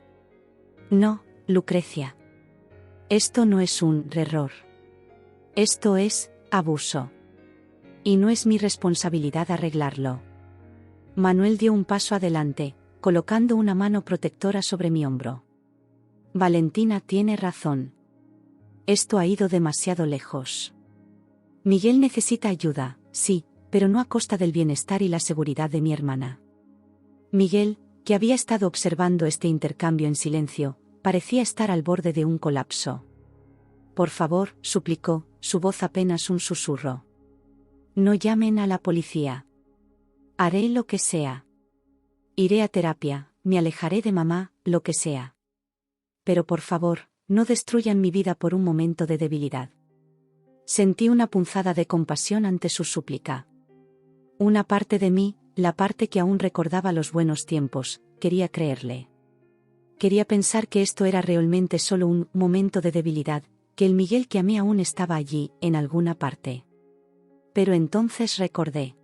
No, Lucrecia. Esto no es un error. Esto es abuso. Y no es mi responsabilidad arreglarlo. Manuel dio un paso adelante, colocando una mano protectora sobre mi hombro. Valentina tiene razón. Esto ha ido demasiado lejos. Miguel necesita ayuda, sí, pero no a costa del bienestar y la seguridad de mi hermana. Miguel, que había estado observando este intercambio en silencio, parecía estar al borde de un colapso. Por favor, suplicó, su voz apenas un susurro. No llamen a la policía. Haré lo que sea. Iré a terapia, me alejaré de mamá, lo que sea. Pero por favor, no destruyan mi vida por un momento de debilidad. Sentí una punzada de compasión ante su súplica. Una parte de mí, la parte que aún recordaba los buenos tiempos, quería creerle. Quería pensar que esto era realmente solo un momento de debilidad, que el Miguel que amé aún estaba allí, en alguna parte. Pero entonces recordé.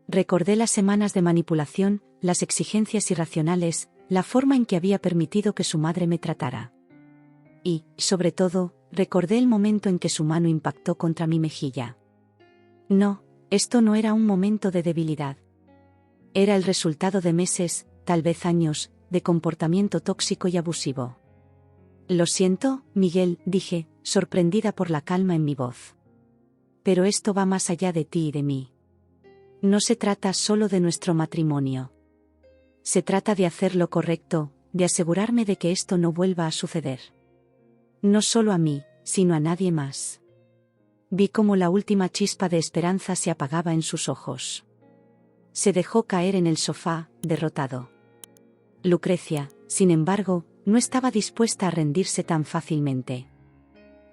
Recordé las semanas de manipulación, las exigencias irracionales, la forma en que había permitido que su madre me tratara. Y, sobre todo, recordé el momento en que su mano impactó contra mi mejilla. No, esto no era un momento de debilidad. Era el resultado de meses, tal vez años, de comportamiento tóxico y abusivo. Lo siento, Miguel, dije, sorprendida por la calma en mi voz. Pero esto va más allá de ti y de mí. No se trata solo de nuestro matrimonio. Se trata de hacer lo correcto, de asegurarme de que esto no vuelva a suceder. No solo a mí, sino a nadie más. Vi cómo la última chispa de esperanza se apagaba en sus ojos. Se dejó caer en el sofá, derrotado. Lucrecia, sin embargo, no estaba dispuesta a rendirse tan fácilmente.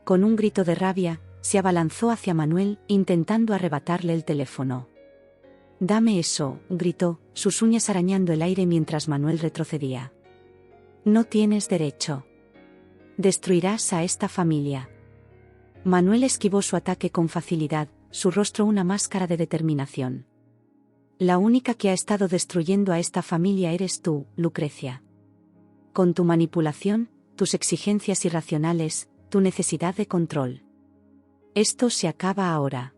Con un grito de rabia, se abalanzó hacia Manuel, intentando arrebatarle el teléfono. «Dame eso», gritó, sus uñas arañando el aire mientras Manuel retrocedía. «No tienes derecho. Destruirás a esta familia». Manuel esquivó su ataque con facilidad, su rostro una máscara de determinación. «La única que ha estado destruyendo a esta familia eres tú, Lucrecia. Con tu manipulación, tus exigencias irracionales, tu necesidad de control. Esto se acaba ahora».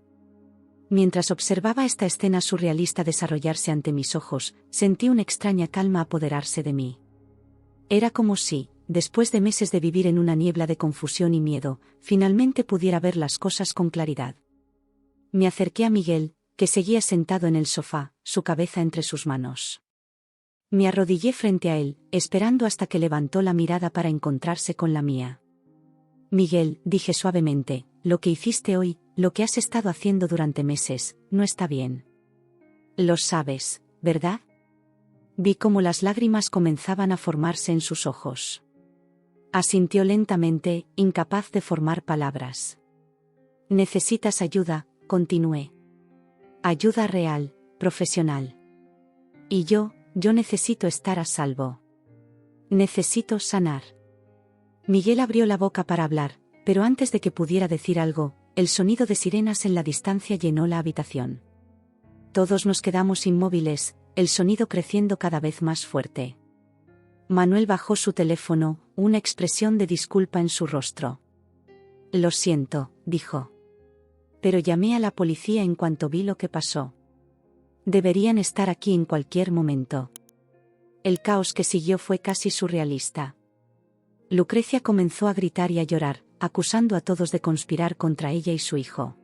Mientras observaba esta escena surrealista desarrollarse ante mis ojos, sentí una extraña calma apoderarse de mí. Era como si, después de meses de vivir en una niebla de confusión y miedo, finalmente pudiera ver las cosas con claridad. Me acerqué a Miguel, que seguía sentado en el sofá, su cabeza entre sus manos. Me arrodillé frente a él, esperando hasta que levantó la mirada para encontrarse con la mía. «Miguel», dije suavemente, «lo que hiciste hoy, lo que has estado haciendo durante meses, no está bien. Lo sabes, ¿verdad?». Vi cómo las lágrimas comenzaban a formarse en sus ojos. Asintió lentamente, incapaz de formar palabras. «Necesitas ayuda», continué. «Ayuda real, profesional. Y yo necesito estar a salvo. Necesito sanar». Miguel abrió la boca para hablar, pero antes de que pudiera decir algo, el sonido de sirenas en la distancia llenó la habitación. Todos nos quedamos inmóviles, el sonido creciendo cada vez más fuerte. Manuel bajó su teléfono, una expresión de disculpa en su rostro. «Lo siento», dijo. «Pero llamé a la policía en cuanto vi lo que pasó. Deberían estar aquí en cualquier momento». El caos que siguió fue casi surrealista. Lucrecia comenzó a gritar y a llorar, acusando a todos de conspirar contra ella y su hijo.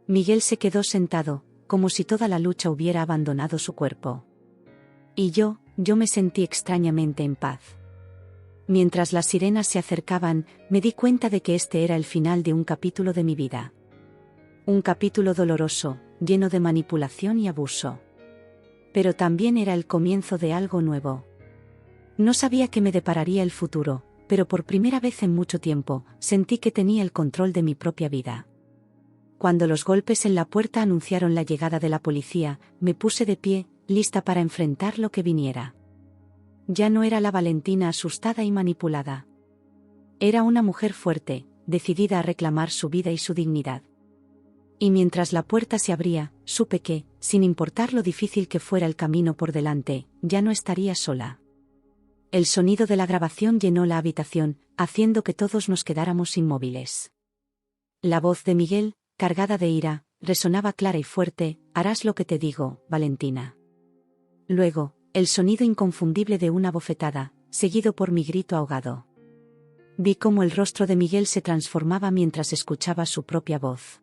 Miguel se quedó sentado, como si toda la lucha hubiera abandonado su cuerpo. Y yo me sentí extrañamente en paz. Mientras las sirenas se acercaban, me di cuenta de que este era el final de un capítulo de mi vida. Un capítulo doloroso, lleno de manipulación y abuso. Pero también era el comienzo de algo nuevo. No sabía qué me depararía el futuro, pero por primera vez en mucho tiempo, sentí que tenía el control de mi propia vida. Cuando los golpes en la puerta anunciaron la llegada de la policía, me puse de pie, lista para enfrentar lo que viniera. Ya no era la Valentina asustada y manipulada. Era una mujer fuerte, decidida a reclamar su vida y su dignidad. Y mientras la puerta se abría, supe que, sin importar lo difícil que fuera el camino por delante, ya no estaría sola. El sonido de la grabación llenó la habitación, haciendo que todos nos quedáramos inmóviles. La voz de Miguel, cargada de ira, resonaba clara y fuerte: «Harás lo que te digo, Valentina». Luego, el sonido inconfundible de una bofetada, seguido por mi grito ahogado. Vi cómo el rostro de Miguel se transformaba mientras escuchaba su propia voz.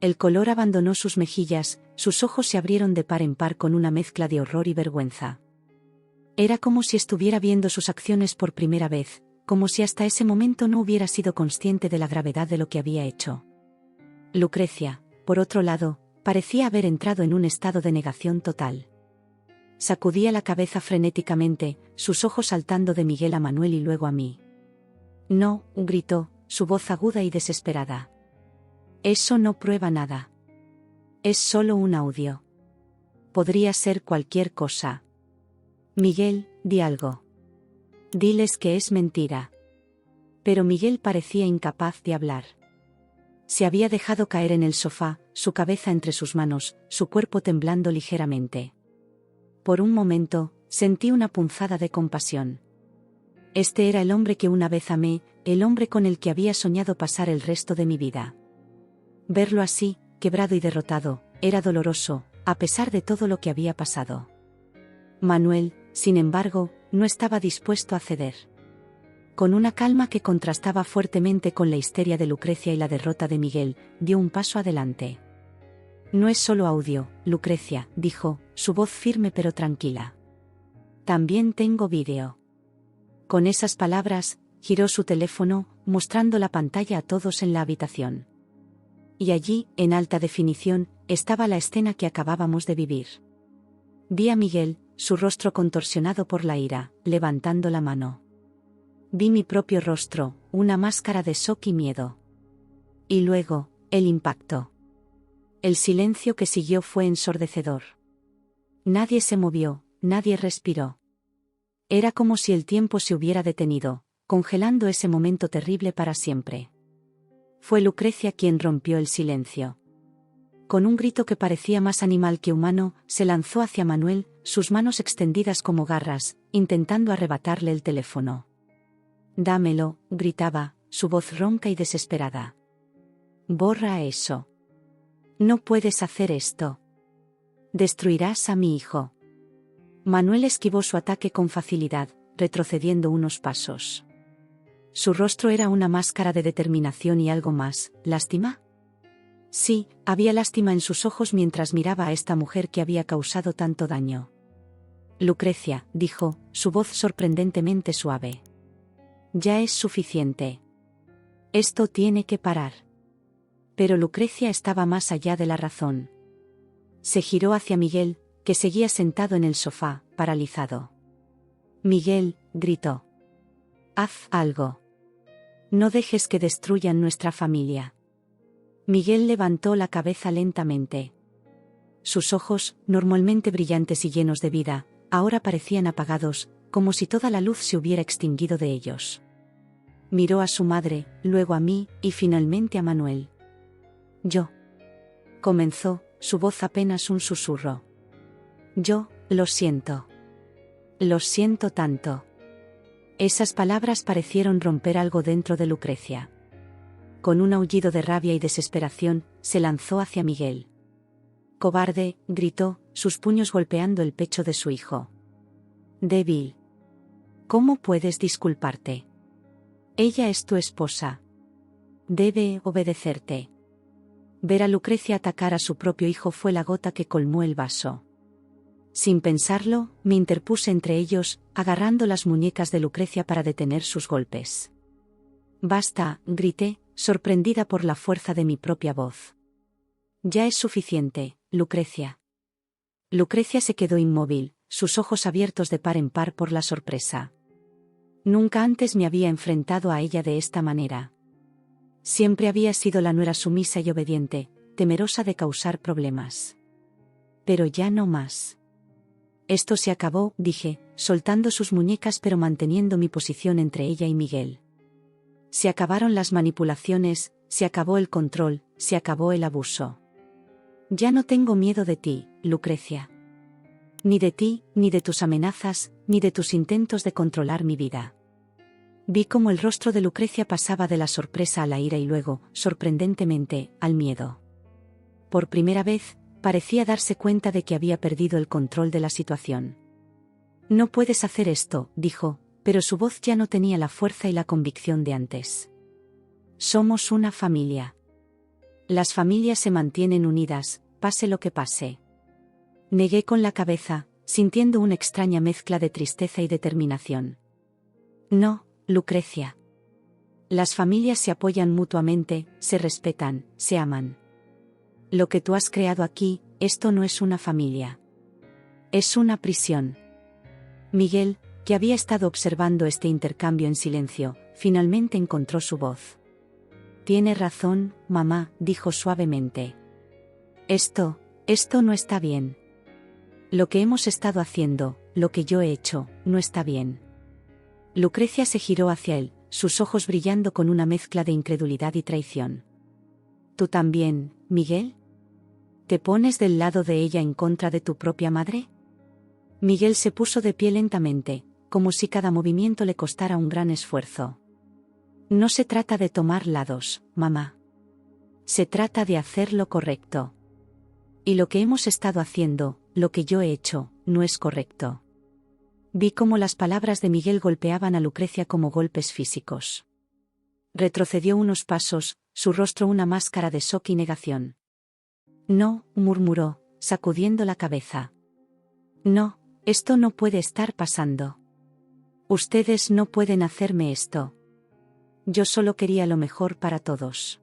El color abandonó sus mejillas, sus ojos se abrieron de par en par con una mezcla de horror y vergüenza. Era como si estuviera viendo sus acciones por primera vez, como si hasta ese momento no hubiera sido consciente de la gravedad de lo que había hecho. Lucrecia, por otro lado, parecía haber entrado en un estado de negación total. Sacudía la cabeza frenéticamente, sus ojos saltando de Miguel a Manuel y luego a mí. «No», gritó, su voz aguda y desesperada. «Eso no prueba nada. Es solo un audio. Podría ser cualquier cosa. Miguel, di algo. Diles que es mentira». Pero Miguel parecía incapaz de hablar. Se había dejado caer en el sofá, su cabeza entre sus manos, su cuerpo temblando ligeramente. Por un momento, sentí una punzada de compasión. Este era el hombre que una vez amé, el hombre con el que había soñado pasar el resto de mi vida. Verlo así, quebrado y derrotado, era doloroso, a pesar de todo lo que había pasado. Manuel, sin embargo, no estaba dispuesto a ceder. Con una calma que contrastaba fuertemente con la histeria de Lucrecia y la derrota de Miguel, dio un paso adelante. «No es solo audio, Lucrecia», dijo, su voz firme pero tranquila. «También tengo vídeo». Con esas palabras, giró su teléfono, mostrando la pantalla a todos en la habitación. y allí, en alta definición, estaba la escena que acabábamos de vivir. Vi a Miguel, su rostro contorsionado por la ira, levantando la mano. Vi mi propio rostro, una máscara de shock y miedo. Y luego, el impacto. El silencio que siguió fue ensordecedor. Nadie se movió, nadie respiró. Era como si el tiempo se hubiera detenido, congelando ese momento terrible para siempre. Fue Lucrecia quien rompió el silencio. Con un grito que parecía más animal que humano, se lanzó hacia Manuel, sus manos extendidas como garras, intentando arrebatarle el teléfono. «Dámelo», gritaba, su voz ronca y desesperada. «Borra eso. No puedes hacer esto. Destruirás a mi hijo». Manuel esquivó su ataque con facilidad, retrocediendo unos pasos. Su rostro era una máscara de determinación y algo más, ¿lástima? Sí, había lástima en sus ojos mientras miraba a esta mujer que había causado tanto daño. «Lucrecia», dijo, su voz sorprendentemente suave. «Ya es suficiente. Esto tiene que parar». Pero Lucrecia estaba más allá de la razón. Se giró hacia Miguel, que seguía sentado en el sofá, paralizado. «Miguel», gritó. «Haz algo. No dejes que destruyan nuestra familia». Miguel levantó la cabeza lentamente. Sus ojos, normalmente brillantes y llenos de vida, ahora parecían apagados, como si toda la luz se hubiera extinguido de ellos. Miró a su madre, luego a mí, y finalmente a Manuel. «Yo», comenzó, su voz apenas un susurro. «Yo, lo siento. Lo siento tanto». Esas palabras parecieron romper algo dentro de Lucrecia. Con un aullido de rabia y desesperación, se lanzó hacia Miguel. «Cobarde», gritó, sus puños golpeando el pecho de su hijo. «Débil. ¿Cómo puedes disculparte? Ella es tu esposa. Debe obedecerte». Ver a Lucrecia atacar a su propio hijo fue la gota que colmó el vaso. Sin pensarlo, me interpuse entre ellos, agarrando las muñecas de Lucrecia para detener sus golpes. «Basta», grité, sorprendida por la fuerza de mi propia voz. «Ya es suficiente, Lucrecia». Lucrecia se quedó inmóvil, sus ojos abiertos de par en par por la sorpresa. Nunca antes me había enfrentado a ella de esta manera. Siempre había sido la nuera sumisa y obediente, temerosa de causar problemas. Pero ya no más. «Esto se acabó», dije, soltando sus muñecas pero manteniendo mi posición entre ella y Miguel. Se acabaron las manipulaciones, se acabó el control, se acabó el abuso. Ya no tengo miedo de ti, Lucrecia. Ni de ti, ni de tus amenazas, ni de tus intentos de controlar mi vida. Vi cómo el rostro de Lucrecia pasaba de la sorpresa a la ira y luego, sorprendentemente, al miedo. Por primera vez, parecía darse cuenta de que había perdido el control de la situación. «No puedes hacer esto», dijo, pero su voz ya no tenía la fuerza y la convicción de antes. «Somos una familia. Las familias se mantienen unidas, pase lo que pase». Negué con la cabeza, sintiendo una extraña mezcla de tristeza y determinación. «No, Lucrecia. Las familias se apoyan mutuamente, se respetan, se aman. Lo que tú has creado aquí, esto no es una familia. Es una prisión». Miguel, que había estado observando este intercambio en silencio, finalmente encontró su voz. «Tiene razón, mamá», dijo suavemente. Esto no está bien. Lo que hemos estado haciendo, lo que yo he hecho, no está bien». Lucrecia se giró hacia él, sus ojos brillando con una mezcla de incredulidad y traición. «¿Tú también, Miguel? ¿Te pones del lado de ella en contra de tu propia madre?» Miguel se puso de pie lentamente, como si cada movimiento le costara un gran esfuerzo. «No se trata de tomar lados, mamá. Se trata de hacer lo correcto. Y lo que hemos estado haciendo, lo que yo he hecho, no es correcto». Vi cómo las palabras de Miguel golpeaban a Lucrecia como golpes físicos. Retrocedió unos pasos, su rostro una máscara de shock y negación. «No», murmuró, sacudiendo la cabeza. «No, esto no puede estar pasando. Ustedes no pueden hacerme esto. Yo solo quería lo mejor para todos».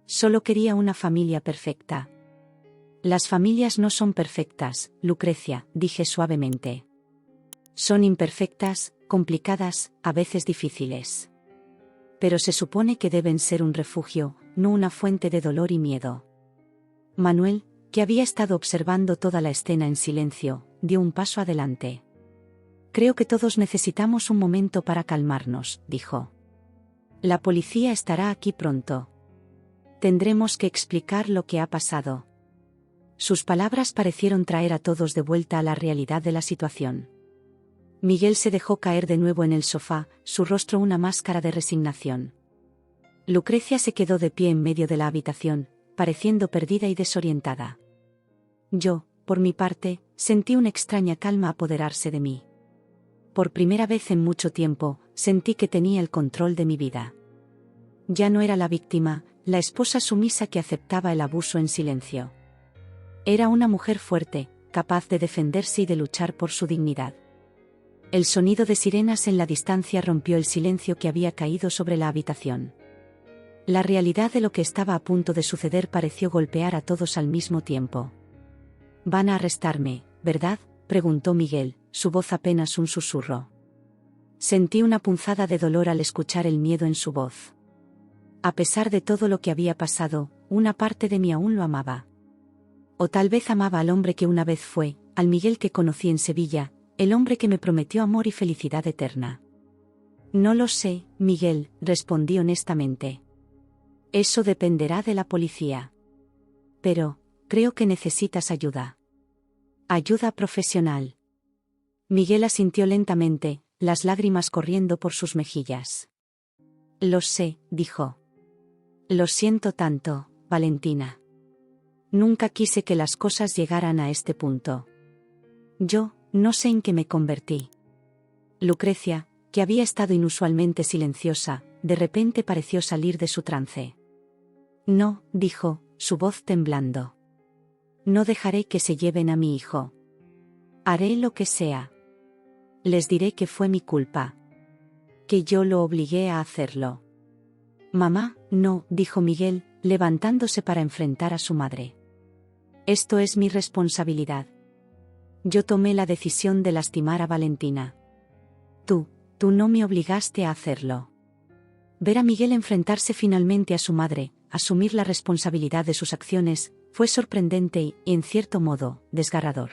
Solo quería una familia perfecta. Las familias no son perfectas, Lucrecia, dije suavemente. Son imperfectas, complicadas, a veces difíciles. Pero se supone que deben ser un refugio, no una fuente de dolor y miedo. Manuel, que había estado observando toda la escena en silencio, dio un paso adelante. Creo que todos necesitamos un momento para calmarnos, dijo. La policía estará aquí pronto. Tendremos que explicar lo que ha pasado. Sus palabras parecieron traer a todos de vuelta a la realidad de la situación. Miguel se dejó caer de nuevo en el sofá, su rostro una máscara de resignación. Lucrecia se quedó de pie en medio de la habitación, pareciendo perdida y desorientada. Yo, por mi parte, sentí una extraña calma apoderarse de mí. Por primera vez en mucho tiempo, sentí que tenía el control de mi vida. Ya no era la víctima, la esposa sumisa que aceptaba el abuso en silencio. Era una mujer fuerte, capaz de defenderse y de luchar por su dignidad. El sonido de sirenas en la distancia rompió el silencio que había caído sobre la habitación. La realidad de lo que estaba a punto de suceder pareció golpear a todos al mismo tiempo. «Van a arrestarme, ¿verdad?», preguntó Miguel, su voz apenas un susurro. Sentí una punzada de dolor al escuchar el miedo en su voz. A pesar de todo lo que había pasado, una parte de mí aún lo amaba. O tal vez amaba al hombre que una vez fue, al Miguel que conocí en Sevilla, el hombre que me prometió amor y felicidad eterna. No lo sé, Miguel, respondí honestamente. Eso dependerá de la policía. Pero, creo que necesitas ayuda. Ayuda profesional. Miguel asintió lentamente, las lágrimas corriendo por sus mejillas. Lo sé, dijo. Lo siento tanto, Valentina. Nunca quise que las cosas llegaran a este punto. Yo, no sé en qué me convertí. Lucrecia, que había estado inusualmente silenciosa, de repente pareció salir de su trance. No, dijo, su voz temblando. No dejaré que se lleven a mi hijo. Haré lo que sea. Les diré que fue mi culpa. Que yo lo obligué a hacerlo. Mamá, no, dijo Miguel, levantándose para enfrentar a su madre. Esto es mi responsabilidad. Yo tomé la decisión de lastimar a Valentina. Tú no me obligaste a hacerlo. Ver a Miguel enfrentarse finalmente a su madre, asumir la responsabilidad de sus acciones, fue sorprendente y, en cierto modo, desgarrador.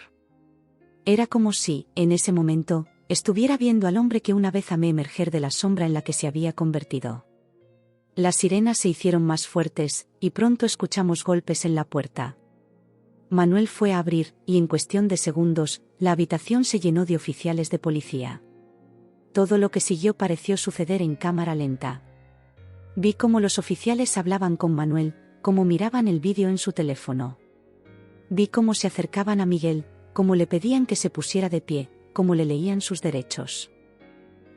Era como si, en ese momento, estuviera viendo al hombre que una vez amé emerger de la sombra en la que se había convertido. Las sirenas se hicieron más fuertes, y pronto escuchamos golpes en la puerta. Manuel fue a abrir, y en cuestión de segundos, la habitación se llenó de oficiales de policía. Todo lo que siguió pareció suceder en cámara lenta. Vi cómo los oficiales hablaban con Manuel, cómo miraban el vídeo en su teléfono. Vi cómo se acercaban a Miguel, cómo le pedían que se pusiera de pie, cómo le leían sus derechos.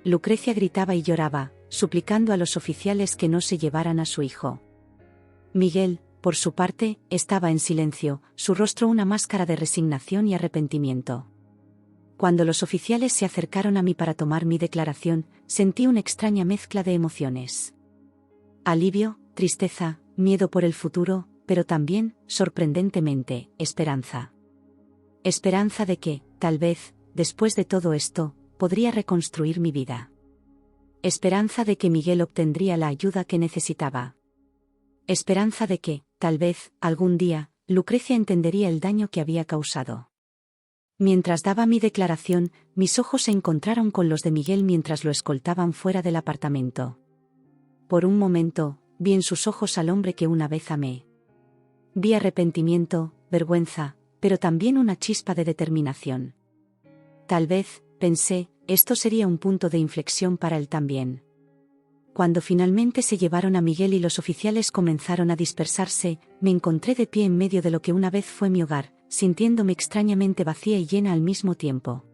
Lucrecia gritaba y lloraba, suplicando a los oficiales que no se llevaran a su hijo. Miguel, por su parte, estaba en silencio, su rostro una máscara de resignación y arrepentimiento. Cuando los oficiales se acercaron a mí para tomar mi declaración, sentí una extraña mezcla de emociones. Alivio, tristeza, miedo por el futuro, pero también, sorprendentemente, esperanza. Esperanza de que, tal vez, después de todo esto, podría reconstruir mi vida. Esperanza de que Miguel obtendría la ayuda que necesitaba. Esperanza de que, tal vez, algún día, Lucrecia entendería el daño que había causado. Mientras daba mi declaración, mis ojos se encontraron con los de Miguel mientras lo escoltaban fuera del apartamento. Por un momento, vi en sus ojos al hombre que una vez amé. Vi arrepentimiento, vergüenza, pero también una chispa de determinación. Tal vez, pensé, esto sería un punto de inflexión para él también. Cuando finalmente se llevaron a Miguel y los oficiales comenzaron a dispersarse, me encontré de pie en medio de lo que una vez fue mi hogar, sintiéndome extrañamente vacía y llena al mismo tiempo.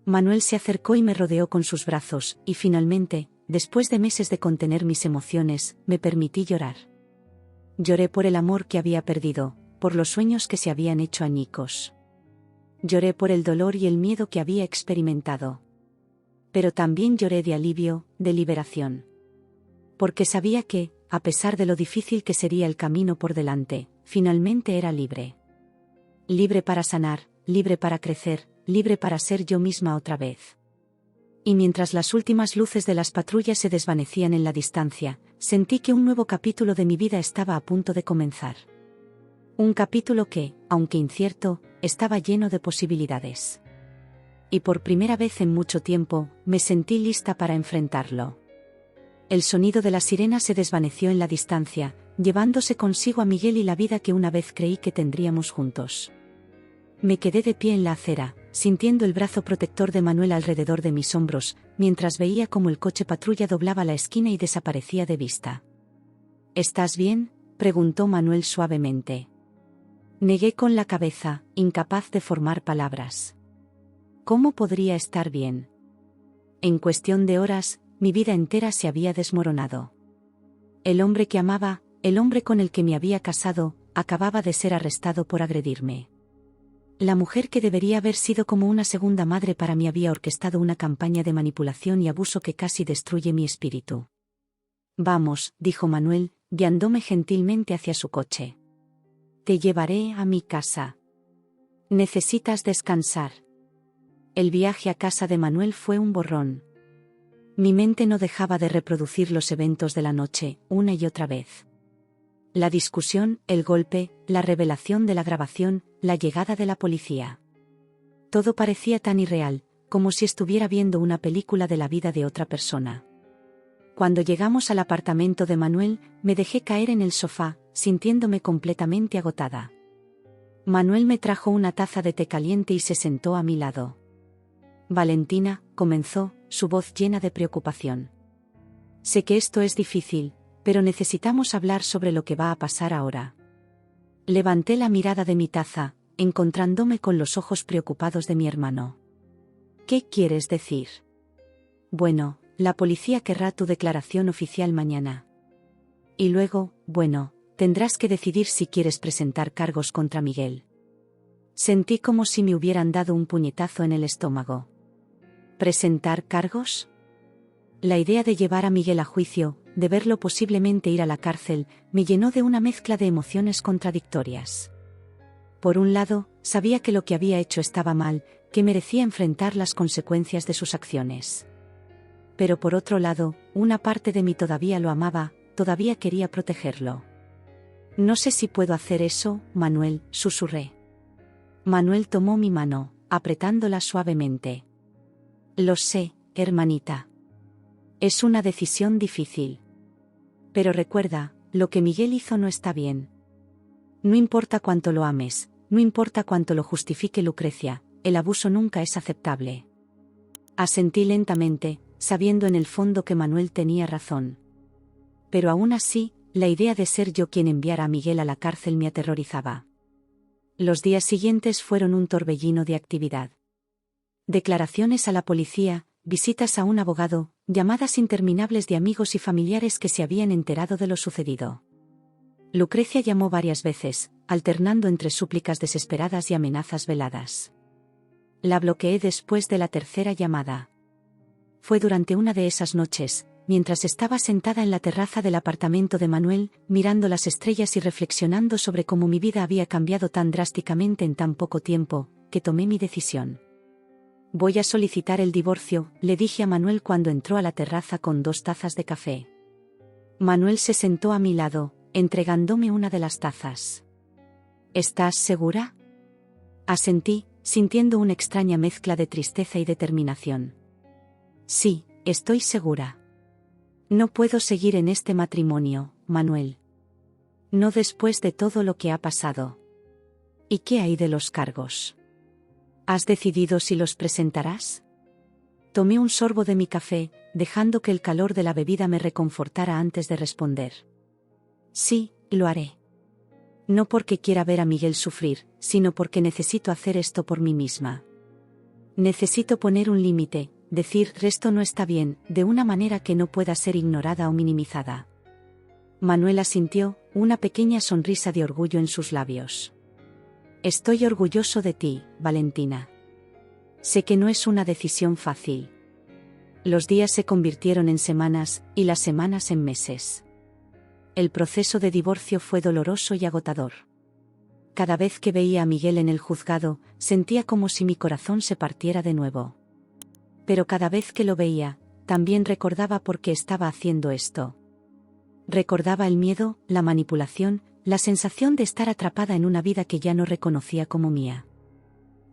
Manuel se acercó y me rodeó con sus brazos, y finalmente, después de meses de contener mis emociones, me permití llorar. Lloré por el amor que había perdido, por los sueños que se habían hecho añicos. Lloré por el dolor y el miedo que había experimentado. Pero también lloré de alivio, de liberación. Porque sabía que, a pesar de lo difícil que sería el camino por delante, finalmente era libre. Libre para sanar, libre para crecer, libre para ser yo misma otra vez. Y mientras las últimas luces de las patrullas se desvanecían en la distancia, sentí que un nuevo capítulo de mi vida estaba a punto de comenzar. Un capítulo que, aunque incierto, estaba lleno de posibilidades. Y por primera vez en mucho tiempo, me sentí lista para enfrentarlo. El sonido de la sirena se desvaneció en la distancia, llevándose consigo a Miguel y la vida que una vez creí que tendríamos juntos. Me quedé de pie en la acera, sintiendo el brazo protector de Manuel alrededor de mis hombros, mientras veía cómo el coche patrulla doblaba la esquina y desaparecía de vista. ¿Estás bien?, preguntó Manuel suavemente. Negué con la cabeza, incapaz de formar palabras. ¿Cómo podría estar bien? En cuestión de horas, mi vida entera se había desmoronado. El hombre que amaba, el hombre con el que me había casado, acababa de ser arrestado por agredirme. La mujer que debería haber sido como una segunda madre para mí había orquestado una campaña de manipulación y abuso que casi destruye mi espíritu. Vamos, dijo Manuel, guiándome gentilmente hacia su coche. Te llevaré a mi casa. Necesitas descansar. El viaje a casa de Manuel fue un borrón. Mi mente no dejaba de reproducir los eventos de la noche, una y otra vez. La discusión, el golpe, la revelación de la grabación, la llegada de la policía. Todo parecía tan irreal, como si estuviera viendo una película de la vida de otra persona. Cuando llegamos al apartamento de Manuel, me dejé caer en el sofá, sintiéndome completamente agotada. Manuel me trajo una taza de té caliente y se sentó a mi lado. Valentina, comenzó, su voz llena de preocupación. Sé que esto es difícil, pero necesitamos hablar sobre lo que va a pasar ahora. Levanté la mirada de mi taza, encontrándome con los ojos preocupados de mi hermano. ¿Qué quieres decir? Bueno, la policía querrá tu declaración oficial mañana. Y luego, bueno, tendrás que decidir si quieres presentar cargos contra Miguel. Sentí como si me hubieran dado un puñetazo en el estómago. ¿Presentar cargos? La idea de llevar a Miguel a juicio, de verlo posiblemente ir a la cárcel, me llenó de una mezcla de emociones contradictorias. Por un lado, sabía que lo que había hecho estaba mal, que merecía enfrentar las consecuencias de sus acciones. Pero por otro lado, una parte de mí todavía lo amaba, todavía quería protegerlo. No sé si puedo hacer eso, Manuel, susurré. Manuel tomó mi mano, apretándola suavemente. Lo sé, hermanita. Es una decisión difícil. Pero recuerda, lo que Miguel hizo no está bien. No importa cuánto lo ames, no importa cuánto lo justifique Lucrecia, el abuso nunca es aceptable. Asentí lentamente, sabiendo en el fondo que Manuel tenía razón. Pero aún así, la idea de ser yo quien enviara a Miguel a la cárcel me aterrorizaba. Los días siguientes fueron un torbellino de actividad. Declaraciones a la policía, visitas a un abogado, llamadas interminables de amigos y familiares que se habían enterado de lo sucedido. Lucrecia llamó varias veces, alternando entre súplicas desesperadas y amenazas veladas. La bloqueé después de la tercera llamada. Fue durante una de esas noches, mientras estaba sentada en la terraza del apartamento de Manuel, mirando las estrellas y reflexionando sobre cómo mi vida había cambiado tan drásticamente en tan poco tiempo, que tomé mi decisión. Voy a solicitar el divorcio, le dije a Manuel cuando entró a la terraza con 2 tazas de café. Manuel se sentó a mi lado, entregándome una de las tazas. ¿Estás segura? Asentí, sintiendo una extraña mezcla de tristeza y determinación. Sí, estoy segura. No puedo seguir en este matrimonio, Manuel. No después de todo lo que ha pasado. ¿Y qué hay de los cargos? ¿Has decidido si los presentarás? Tomé un sorbo de mi café, dejando que el calor de la bebida me reconfortara antes de responder. Sí, lo haré. No porque quiera ver a Miguel sufrir, sino porque necesito hacer esto por mí misma. Necesito poner un límite, decir esto no está bien, de una manera que no pueda ser ignorada o minimizada. Manuel asintió, una pequeña sonrisa de orgullo en sus labios. Estoy orgulloso de ti, Valentina. Sé que no es una decisión fácil. Los días se convirtieron en semanas, y las semanas en meses. El proceso de divorcio fue doloroso y agotador. Cada vez que veía a Miguel en el juzgado, sentía como si mi corazón se partiera de nuevo. Pero cada vez que lo veía, también recordaba por qué estaba haciendo esto. Recordaba el miedo, la manipulación, la sensación de estar atrapada en una vida que ya no reconocía como mía.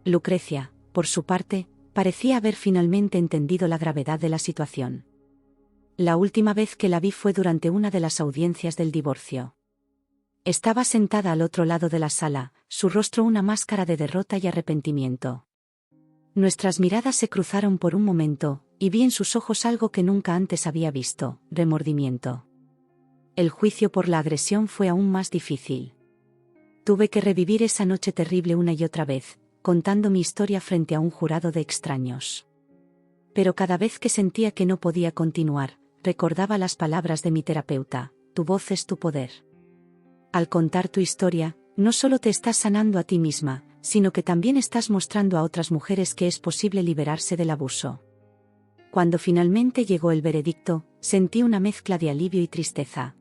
Lucrecia, por su parte, parecía haber finalmente entendido la gravedad de la situación. La última vez que la vi fue durante una de las audiencias del divorcio. Estaba sentada al otro lado de la sala, su rostro una máscara de derrota y arrepentimiento. Nuestras miradas se cruzaron por un momento, y vi en sus ojos algo que nunca antes había visto: remordimiento. El juicio por la agresión fue aún más difícil. Tuve que revivir esa noche terrible una y otra vez, contando mi historia frente a un jurado de extraños. Pero cada vez que sentía que no podía continuar, recordaba las palabras de mi terapeuta: tu voz es tu poder. Al contar tu historia, no solo te estás sanando a ti misma, sino que también estás mostrando a otras mujeres que es posible liberarse del abuso. Cuando finalmente llegó el veredicto, sentí una mezcla de alivio y tristeza.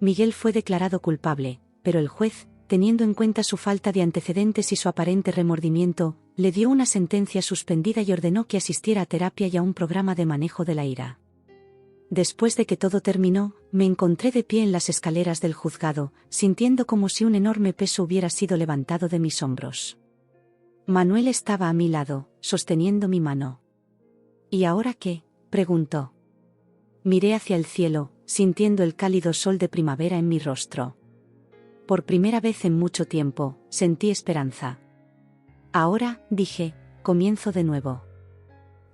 Miguel fue declarado culpable, pero el juez, teniendo en cuenta su falta de antecedentes y su aparente remordimiento, le dio una sentencia suspendida y ordenó que asistiera a terapia y a un programa de manejo de la ira. Después de que todo terminó, me encontré de pie en las escaleras del juzgado, sintiendo como si un enorme peso hubiera sido levantado de mis hombros. Manuel estaba a mi lado, sosteniendo mi mano. ¿Y ahora qué?, preguntó. Miré hacia el cielo, sintiendo el cálido sol de primavera en mi rostro. Por primera vez en mucho tiempo, sentí esperanza. Ahora, dije, comienzo de nuevo.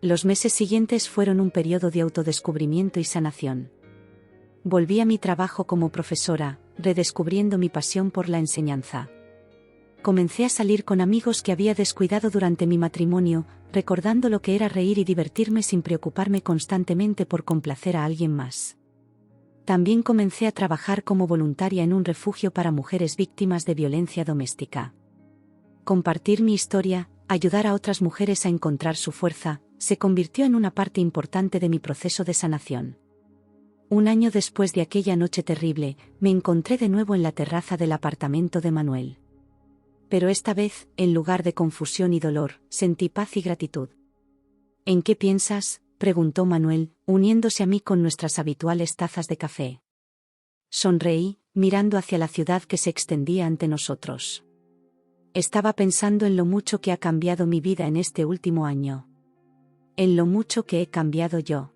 Los meses siguientes fueron un periodo de autodescubrimiento y sanación. Volví a mi trabajo como profesora, redescubriendo mi pasión por la enseñanza. Comencé a salir con amigos que había descuidado durante mi matrimonio, recordando lo que era reír y divertirme sin preocuparme constantemente por complacer a alguien más. También comencé a trabajar como voluntaria en un refugio para mujeres víctimas de violencia doméstica. Compartir mi historia, ayudar a otras mujeres a encontrar su fuerza, se convirtió en una parte importante de mi proceso de sanación. Un año después de aquella noche terrible, me encontré de nuevo en la terraza del apartamento de Manuel. Pero esta vez, en lugar de confusión y dolor, sentí paz y gratitud. ¿En qué piensas?, preguntó Manuel, uniéndose a mí con nuestras habituales tazas de café. Sonreí, mirando hacia la ciudad que se extendía ante nosotros. Estaba pensando en lo mucho que ha cambiado mi vida en este último año. En lo mucho que he cambiado yo.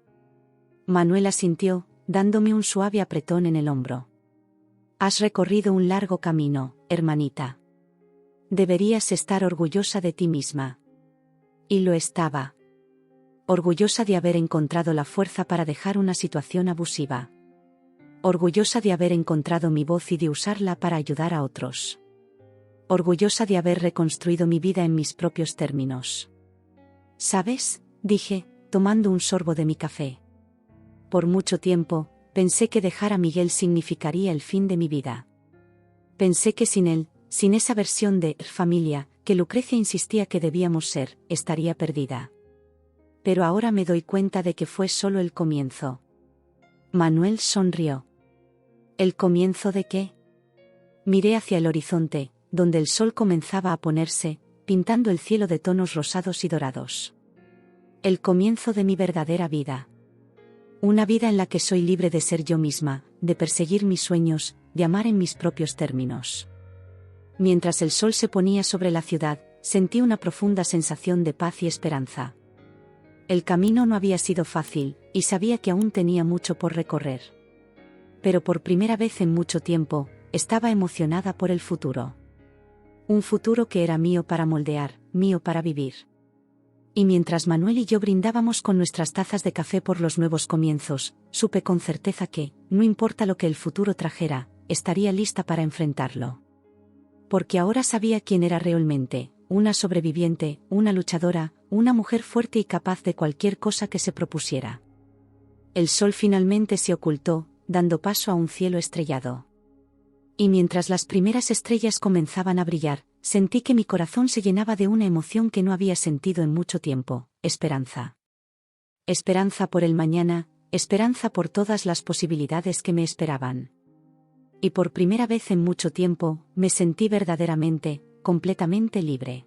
Manuel asintió, dándome un suave apretón en el hombro. Has recorrido un largo camino, hermanita. Deberías estar orgullosa de ti misma. Y lo estaba. Orgullosa de haber encontrado la fuerza para dejar una situación abusiva. Orgullosa de haber encontrado mi voz y de usarla para ayudar a otros. Orgullosa de haber reconstruido mi vida en mis propios términos. ¿Sabes?, dije, tomando un sorbo de mi café. Por mucho tiempo, pensé que dejar a Miguel significaría el fin de mi vida. Pensé que sin él, sin esa versión de familia que Lucrecia insistía que debíamos ser, estaría perdida. Pero ahora me doy cuenta de que fue solo el comienzo. Manuel sonrió. ¿El comienzo de qué? Miré hacia el horizonte, donde el sol comenzaba a ponerse, pintando el cielo de tonos rosados y dorados. El comienzo de mi verdadera vida. Una vida en la que soy libre de ser yo misma, de perseguir mis sueños, de amar en mis propios términos. Mientras el sol se ponía sobre la ciudad, sentí una profunda sensación de paz y esperanza. El camino no había sido fácil, y sabía que aún tenía mucho por recorrer. Pero por primera vez en mucho tiempo, estaba emocionada por el futuro. Un futuro que era mío para moldear, mío para vivir. Y mientras Manuel y yo brindábamos con nuestras tazas de café por los nuevos comienzos, supe con certeza que, no importa lo que el futuro trajera, estaría lista para enfrentarlo. Porque ahora sabía quién era realmente, una sobreviviente, una luchadora, una mujer fuerte y capaz de cualquier cosa que se propusiera. El sol finalmente se ocultó, dando paso a un cielo estrellado. Y mientras las primeras estrellas comenzaban a brillar, sentí que mi corazón se llenaba de una emoción que no había sentido en mucho tiempo: esperanza. Esperanza por el mañana, esperanza por todas las posibilidades que me esperaban. y por primera vez en mucho tiempo, me sentí verdaderamente, completamente libre.